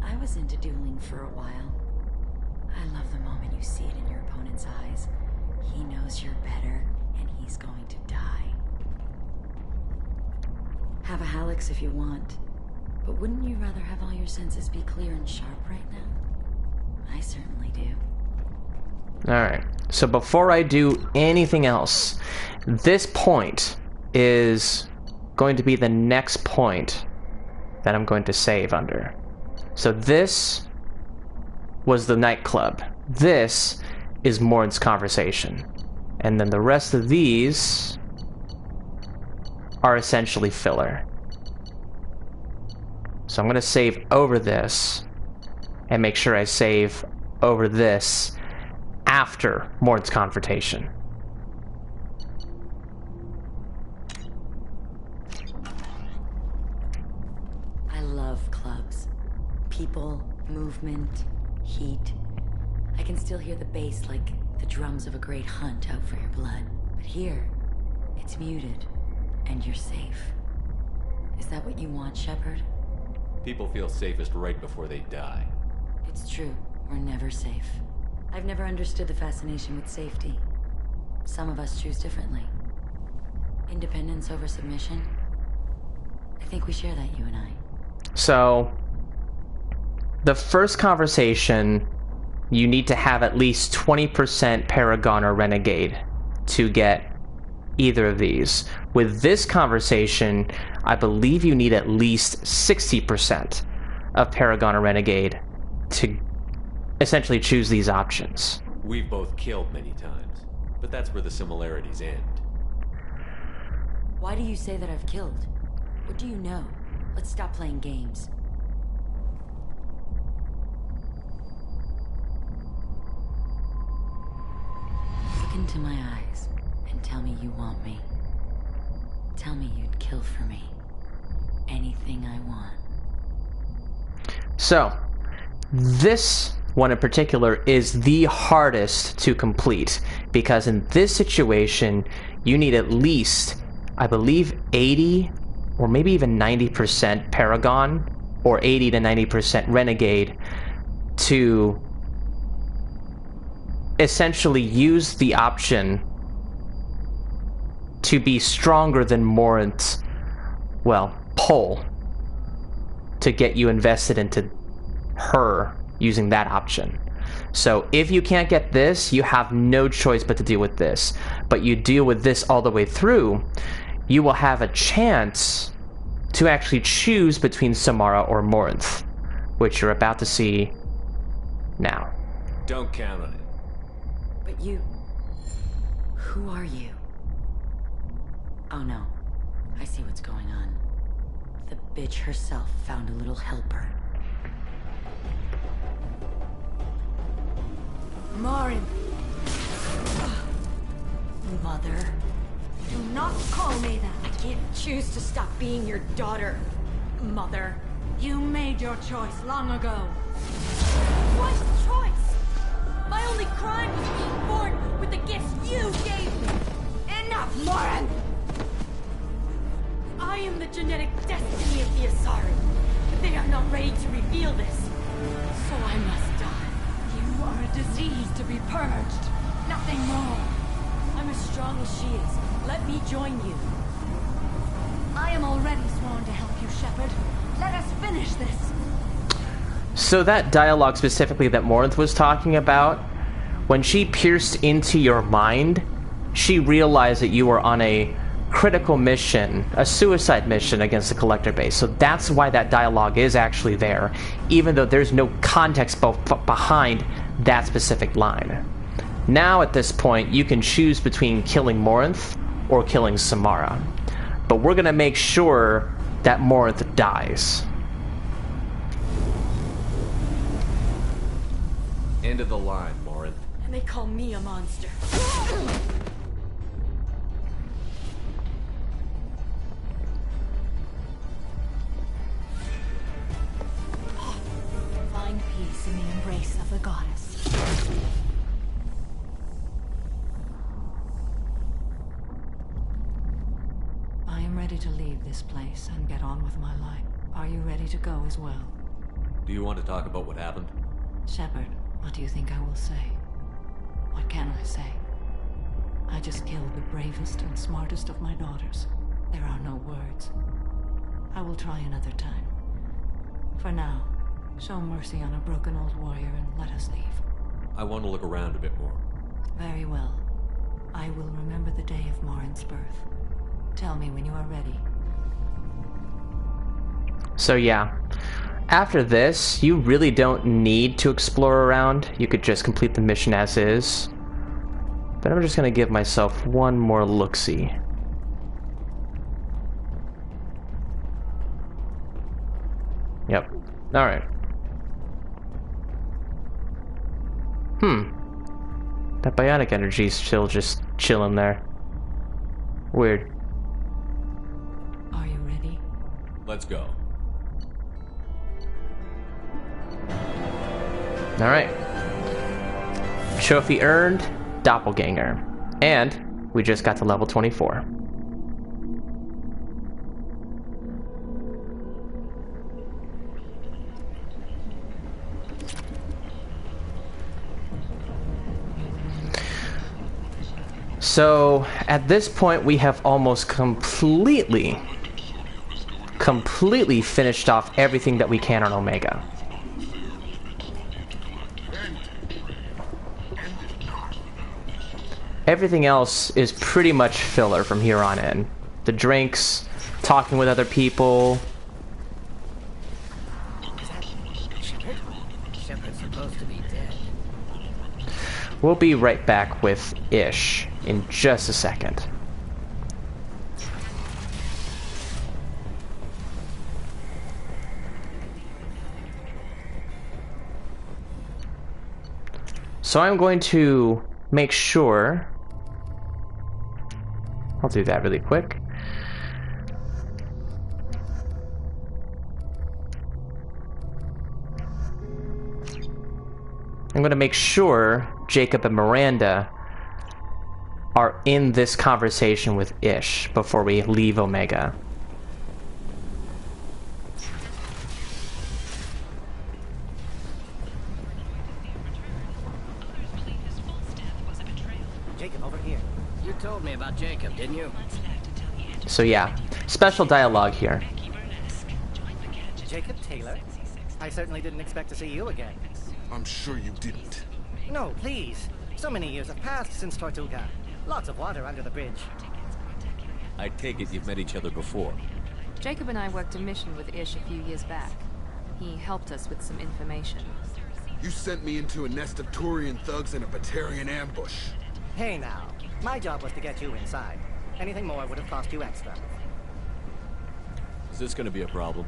I was into dueling for a while. I love the moment you see it in your opponent's eyes. He knows you're better, and he's going to die. Have a Hallex if you want, but wouldn't you rather have all your senses be clear and sharp right now? I certainly do.
Alright, so before I do anything else, this point is going to be the next point that I'm going to save under. So this was the nightclub. This is Morin's conversation. And then the rest of these are essentially filler. So I'm going to save over this and make sure I save over this after Morin's confrontation.
I love clubs. People, movement, heat. I can still hear the bass like the drums of a great hunt out for your blood. But here, it's muted
And you're safe. Is that what you want, Shepard?
People feel safest right before they die.
It's true. We're never safe. I've never understood the fascination with safety. Some of us choose differently. Independence over submission. I think we share that, you and I.
So, the first conversation, you need to have at least 20% Paragon or Renegade to get either of these. With this conversation, I believe you need at least 60% of Paragon or Renegade to essentially choose these options.
We've both killed many times, but that's where the similarities end.
Why do you say that I've killed? What do you know? Let's stop playing games. Look into my eyes and tell me you want me. Tell me you'd kill for me. Anything I want.
So, this one in particular is the hardest to complete, because in this situation, you need at least, I believe, 80 or maybe even 90% Paragon or 80 to 90% Renegade to essentially use the option to be stronger than Morinth's, well, pull to get you invested into her using that option. So if you can't get this, you have no choice but to deal with this. But you deal with this all the way through, you will have a chance to actually choose between Samara or Morinth, which you're about to see now.
Don't count on it.
But you... Who are you? Oh no. I see what's going on. The bitch herself found a little helper.
Morin! Mother. Do not call me that.
I can't choose to stop being your daughter, Mother.
You made your choice long ago. What choice? My only crime was being born with the gifts you gave me. Enough, Morin! I am the genetic destiny of the Asari, but they are not ready to reveal this. So I must die. You are a disease to be purged. Nothing more. I'm as strong as she is. Let me join you. I am already sworn to help you, Shepard. Let us finish this.
So that dialogue specifically that Morinth was talking about, when she pierced into your mind, she realized that you were on a critical mission, a suicide mission against the Collector base. So that's why that dialogue is actually there, even though there's no context behind that specific line. Now at this point, you can choose between killing Morinth or killing Samara. But we're gonna make sure that Morinth dies.
End of the line, Morinth.
And they call me a monster. Find peace in the embrace of the goddess. I am ready to leave this place and get on with my life. Are you ready to go as well?
Do you want to talk about what happened?
Shepard, what do you think I will say? What can I say? I just killed the bravest and smartest of my daughters. There are no words. I will try another time. For now, show mercy on a broken old warrior and let us leave.
I want to look around a bit more.
Very well. I will remember the day of Morinth's birth. Tell me when you are ready.
So yeah, after this, you really don't need to explore around. You could just complete the mission as is. But I'm just gonna give myself one more look-see. Yep. Alright. That bionic energy's still just chilling there. Weird.
Are you ready?
Let's go.
Alright. Trophy earned, Doppelganger. And we just got to level 24. So, at this point, we have almost completely finished off everything that we can on Omega. Everything else is pretty much filler from here on in. The drinks, talking with other people.
Shepard's supposed to be dead.
We'll be right back with Ish in just a second. So I'm going to make sure... I'll do that really quick. I'm going to make sure Jacob and Miranda are in this conversation with Ish before we leave Omega.
Jacob, over here. You told me about Jacob, didn't you?
So yeah, special dialogue here.
Jacob Taylor? I certainly didn't expect to see you again.
I'm sure you didn't.
No, please. So many years have passed since Tortuga. Lots of water under the bridge.
I take it you've met each other before.
Jacob and I worked a mission with Ish a few years back. He helped us with some information.
You sent me into a nest of Turian thugs in a Batarian ambush.
Hey now, my job was to get you inside. Anything more would have cost you extra.
Is this gonna be a problem?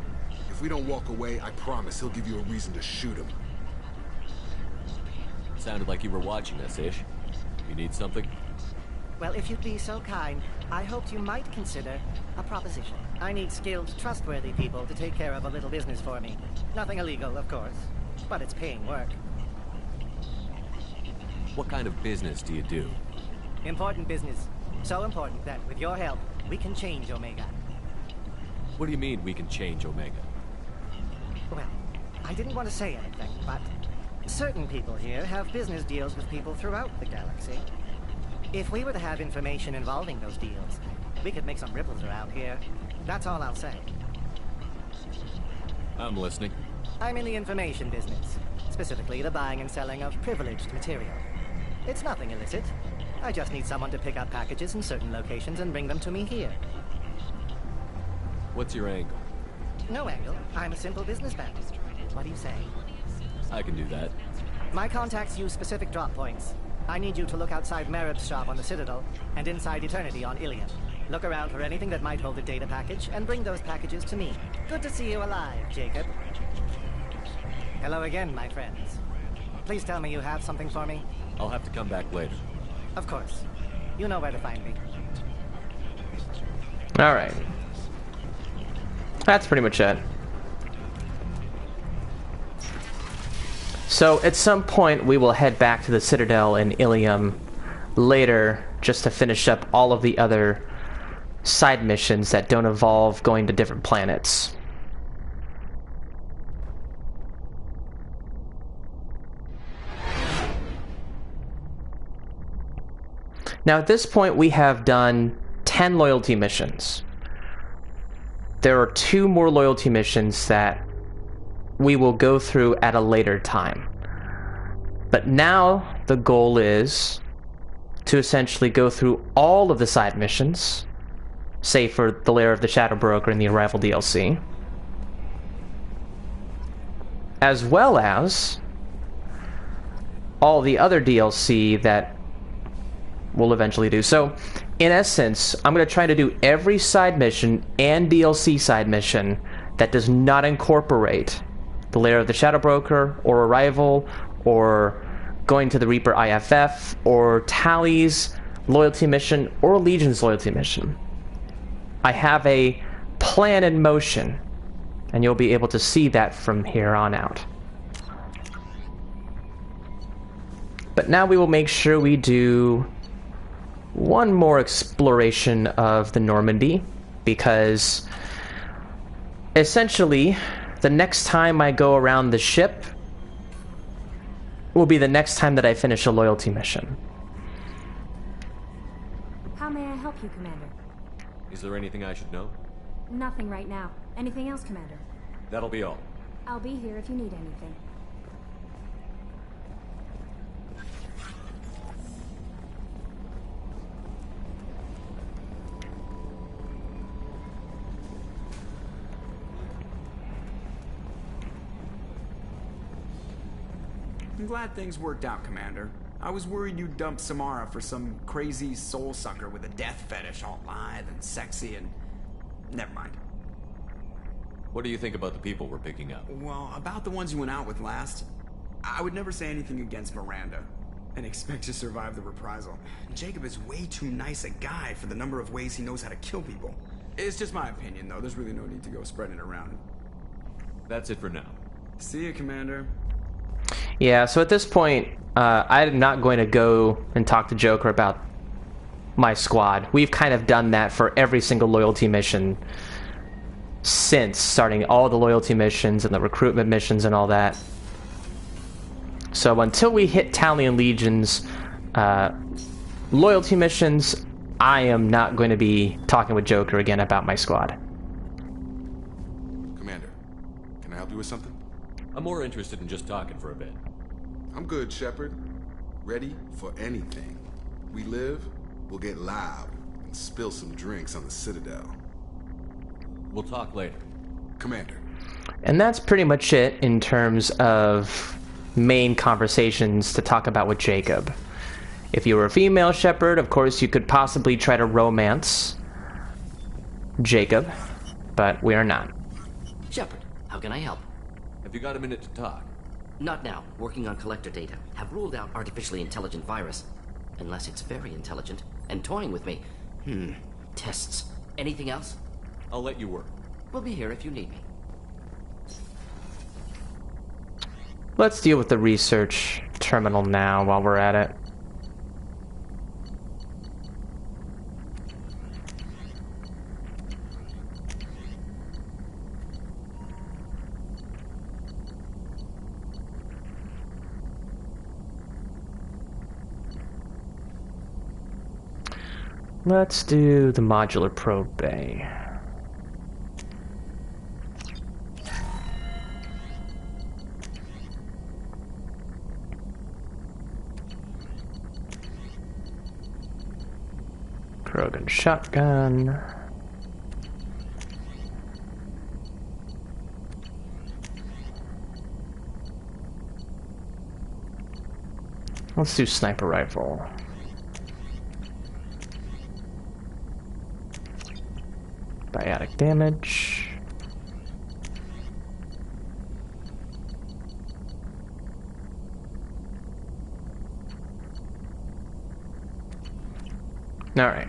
If we don't walk away, I promise he'll give you a reason to shoot him.
Sounded like you were watching us, Ish. You need something?
Well, if you'd be so kind, I hoped you might consider a proposition. I need skilled, trustworthy people to take care of a little business for me. Nothing illegal, of course, but it's paying work.
What kind of business do you do?
Important business. So important that, with your help, we can change Omega.
What do you mean we can change Omega?
Well, I didn't want to say anything, but certain people here have business deals with people throughout the galaxy. If we were to have information involving those deals, we could make some ripples around here. That's all I'll say.
I'm listening.
I'm in the information business, specifically the buying and selling of privileged material. It's nothing illicit. I just need someone to pick up packages in certain locations and bring them to me here.
What's your angle?
No angle. I'm a simple businessman. What do you say?
I can do that.
My contacts use specific drop points. I need you to look outside Merib's shop on the Citadel and inside Eternity on Ilium. Look around for anything that might hold a data package and bring those packages to me. Good to see you alive, Jacob. Hello again, my friends. Please tell me you have something for me.
I'll have to come back later.
Of course. You know where to find me.
Alright. That's pretty much it. So, at some point, we will head back to the Citadel in Ilium later, just to finish up all of the other side missions that don't involve going to different planets. Now, at this point, we have done 10 loyalty missions. There are 2 more loyalty missions that we will go through at a later time. But now the goal is to essentially go through all of the side missions, save for the Lair of the Shadow Broker and the Arrival DLC, as well as all the other DLC that we'll eventually do. So, in essence, I'm going to try to do every side mission and DLC side mission that does not incorporate the Lair of the Shadow Broker, or Arrival, or going to the Reaper IFF, or Tally's loyalty mission, or Legion's loyalty mission. I have a plan in motion, and you'll be able to see that from here on out. But now we will make sure we do one more exploration of the Normandy, because essentially the next time I go around the ship will be the next time that I finish a loyalty mission.
Thank you, Commander.
Is there anything I should know?
Nothing right now. Anything else, Commander?
That'll be all.
I'll be here if you need anything.
I'm glad things worked out, Commander. I was worried you'd dump Samara for some crazy soul sucker with a death fetish all lithe and sexy and... Never mind.
What do you think about the people we're picking up?
Well, about the ones you went out with last, I would never say anything against Miranda and expect to survive the reprisal. Jacob is way too nice a guy for the number of ways he knows how to kill people. It's just my opinion, though. There's really no need to go spreading it around.
That's it for now.
See you, Commander.
Yeah, so at this point, I'm not going to go and talk to Joker about my squad. We've kind of done that for every single loyalty mission since starting all the loyalty missions and the recruitment missions and all that. So until we hit Talion Legion's loyalty missions, I am not going to be talking with Joker again about my squad.
Commander, can I help you with something?
I'm more interested in just talking for a bit.
I'm good, Shepard. Ready for anything. We live, we'll get loud and spill some drinks on the Citadel.
We'll talk later.
Commander.
And that's pretty much it in terms of main conversations to talk about with Jacob. If you were a female Shepard, of course you could possibly try to romance Jacob, but we are not.
Shepard, how can I help?
Have you got a minute to talk?
Not now. Working on collector data. Have ruled out artificially intelligent virus. Unless it's very intelligent and toying with me. Tests. Anything else?
I'll let you work.
We'll be here if you need me.
Let's deal with the research terminal now while we're at it. Let's do the modular probe bay. Krogan shotgun. Let's do sniper rifle. Biotic damage. All right.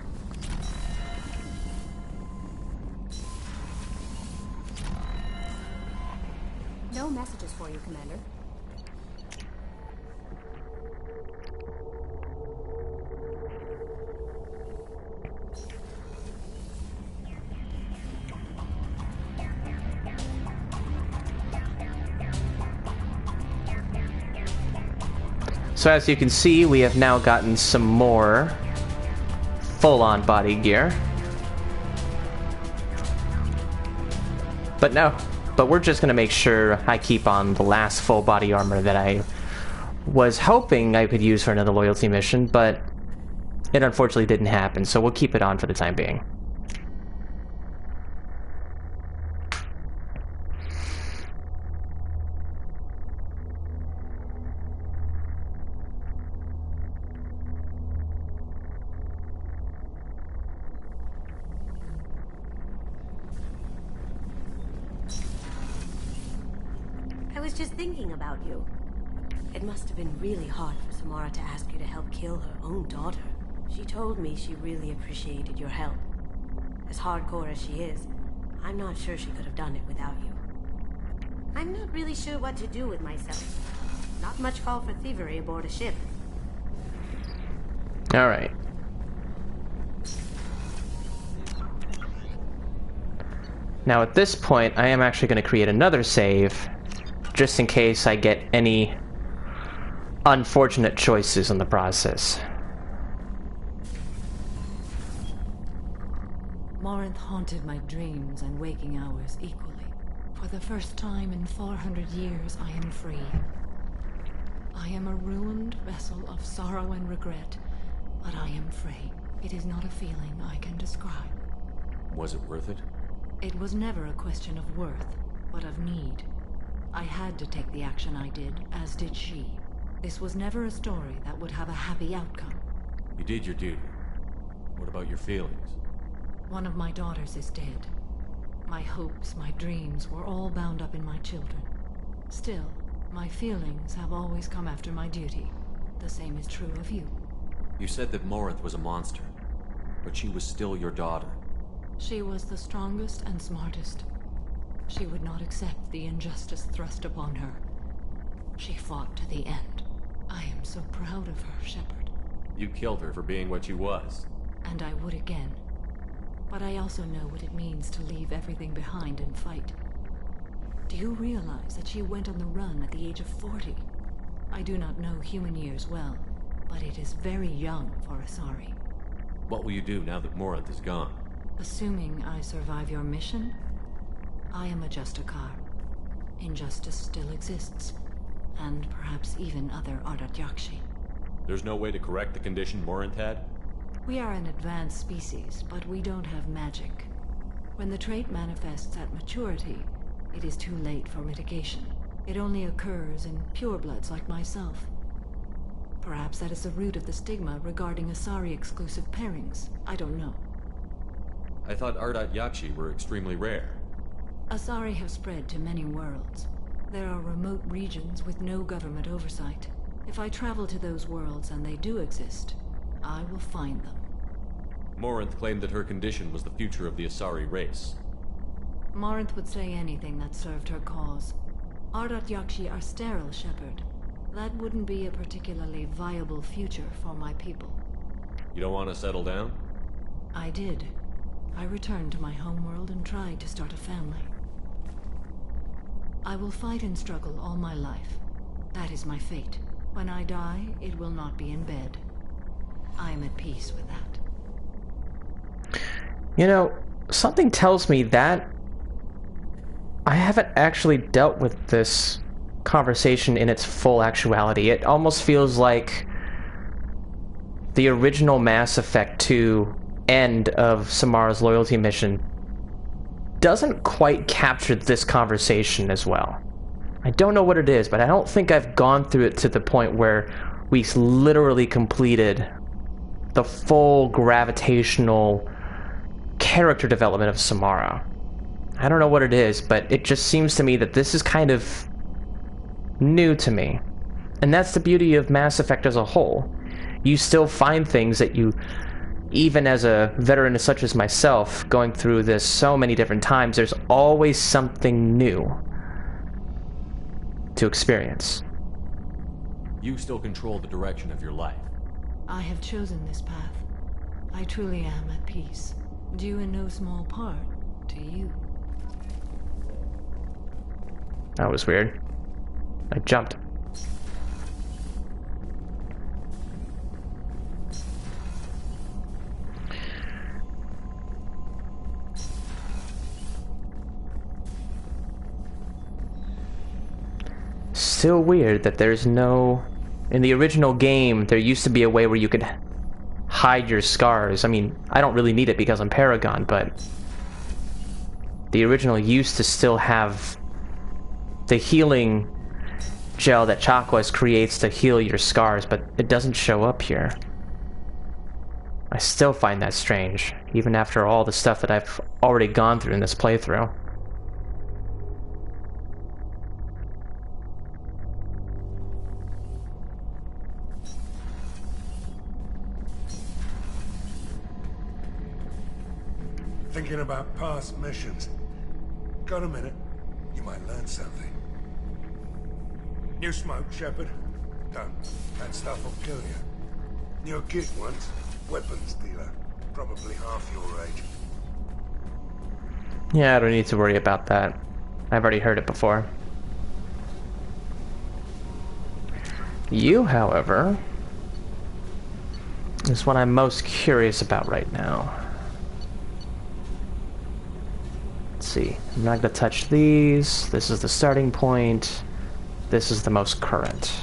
No messages for you, Commander.
So as you can see, we have now gotten some more full-on body gear. But we're just going to make sure I keep on the last full body armor that I was hoping I could use for another loyalty mission, but it unfortunately didn't happen, so we'll keep it on for the time being.
I was just thinking about you. It must have been really hard for Samara to ask you to help kill her own daughter. She told me she really appreciated your help. As hardcore as she is, I'm not sure she could have done it without you. I'm not really sure what to do with myself. Not much call for thievery aboard a ship.
All right. Now at this point, I am actually going to create another save, just in case I get any unfortunate choices in the process.
Morinth haunted my dreams and waking hours equally. For the first time in 400 years, I am free. I am a ruined vessel of sorrow and regret, but I am free. It is not a feeling I can describe.
Was it worth it?
It was never a question of worth, but of need. I had to take the action I did, as did she. This was never a story that would have a happy outcome.
You did your duty. What about your feelings?
One of my daughters is dead. My hopes, my dreams were all bound up in my children. Still, my feelings have always come after my duty. The same is true of you.
You said that Morinth was a monster, but she was still your daughter.
She was the strongest and smartest. She would not accept the injustice thrust upon her. She fought to the end. I am so proud of her, Shepard.
You killed her for being what she was.
And I would again. But I also know what it means to leave everything behind and fight. Do you realize that she went on the run at the age of 40? I do not know human years well, but it is very young for Asari.
What will you do now that Morinth is gone?
Assuming I survive your mission, I am a Justicar. Injustice still exists, and perhaps even other Ardat Yakshi.
There's no way to correct the condition Morinth had?
We are an advanced species, but we don't have magic. When the trait manifests at maturity, it is too late for mitigation. It only occurs in purebloods like myself. Perhaps that is the root of the stigma regarding Asari-exclusive pairings. I don't know.
I thought Ardat Yakshi were extremely rare.
Asari have spread to many worlds. There are remote regions with no government oversight. If I travel to those worlds and they do exist, I will find them.
Morinth claimed that her condition was the future of the Asari race.
Morinth would say anything that served her cause. Ardat Yakshi are sterile, Shepard. That wouldn't be a particularly viable future for my people.
You don't want to settle down?
I did. I returned to my homeworld and tried to start a family. I will fight and struggle all my life. That is my fate. When I die, it will not be in bed. I am at peace with that.
You know, something tells me that I haven't actually dealt with this conversation in its full actuality. It almost feels like the original Mass Effect 2 end of Samara's loyalty mission doesn't quite capture this conversation as well. I don't know what it is, but I don't think I've gone through it to the point where we literally completed the full gravitational character development of Samara. I don't know what it is, but it just seems to me that this is kind of new to me. And that's the beauty of Mass Effect as a whole. You still find things that you, even as a veteran such as myself, going through this so many different times, there's always something new to experience.
You still control the direction of your life.
I have chosen this path. I truly am at peace, due in no small part to you.
That was weird. I jumped. Still weird that there's no... In the original game, there used to be a way where you could hide your scars. I mean, I don't really need it because I'm Paragon, but the original used to still have the healing gel that Chakwas creates to heal your scars, but it doesn't show up here. I still find that strange, even after all the stuff that I've already gone through in this playthrough.
Thinking about past missions. Got a minute? You might learn something. New smoke, Shepard? Don't. That stuff will kill you. New gig once. Weapons dealer. Probably half your age.
Yeah, I don't need to worry about that. I've already heard it before. You, however, is what I'm most curious about right now. Let's see. I'm not going to touch these. This is the starting point. This is the most current.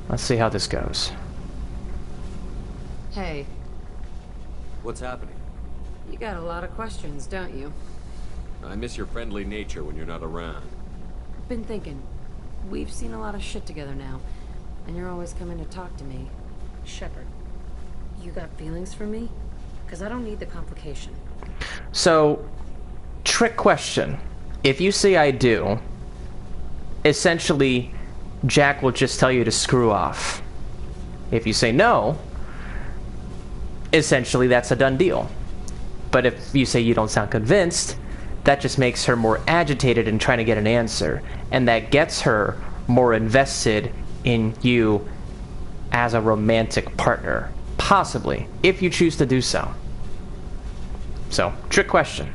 Let's see how this goes.
Hey.
What's happening?
You got a lot of questions, don't you?
I miss your friendly nature when you're not around.
Been thinking. We've seen a lot of shit together now, and you're always coming to talk to me. Shepard, you got feelings for me? Because I don't need the complication.
So, trick question. If you say I do, essentially, Jack will just tell you to screw off. If you say no, essentially that's a done deal. But if you say you don't sound convinced, that just makes her more agitated in trying to get an answer. And that gets her more invested in you as a romantic partner. Possibly, if you choose to do so. So, trick question.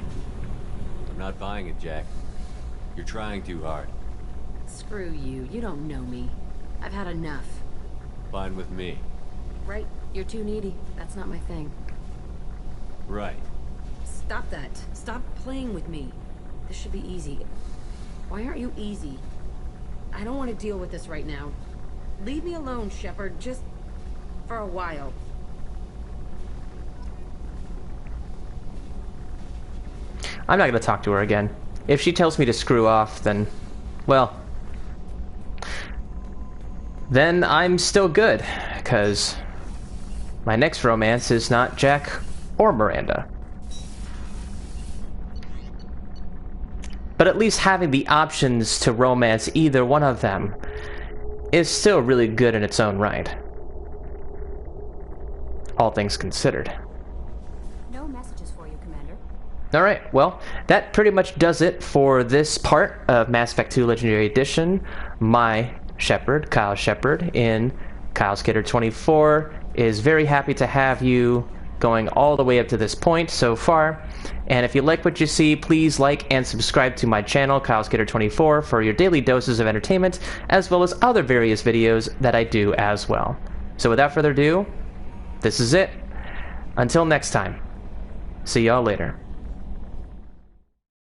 I'm not buying it, Jack. You're trying too hard.
Screw you. You don't know me. I've had enough.
Fine with me.
Right? You're too needy. That's not my thing.
Right.
Stop that. Stop playing with me. This should be easy. Why aren't you easy? I don't want to deal with this right now. Leave me alone, Shepard. Just for a while.
I'm not going to talk to her again. If she tells me to screw off, then, well, then I'm still good, because my next romance is not Jack or Miranda. But at least having the options to romance either one of them is still really good in its own right. All things considered.
No messages for you, Commander.
Alright, well, that pretty much does it for this part of Mass Effect 2 Legendary Edition. My Shepard, Kyle Shepard, in Kylesk8r24, is very happy to have you going all the way up to this point so far. And if you like what you see, please like and subscribe to my channel, Kylesk8r24, for your daily doses of entertainment, as well as other various videos that I do as well. So without further ado, this is it. Until next time, see y'all later.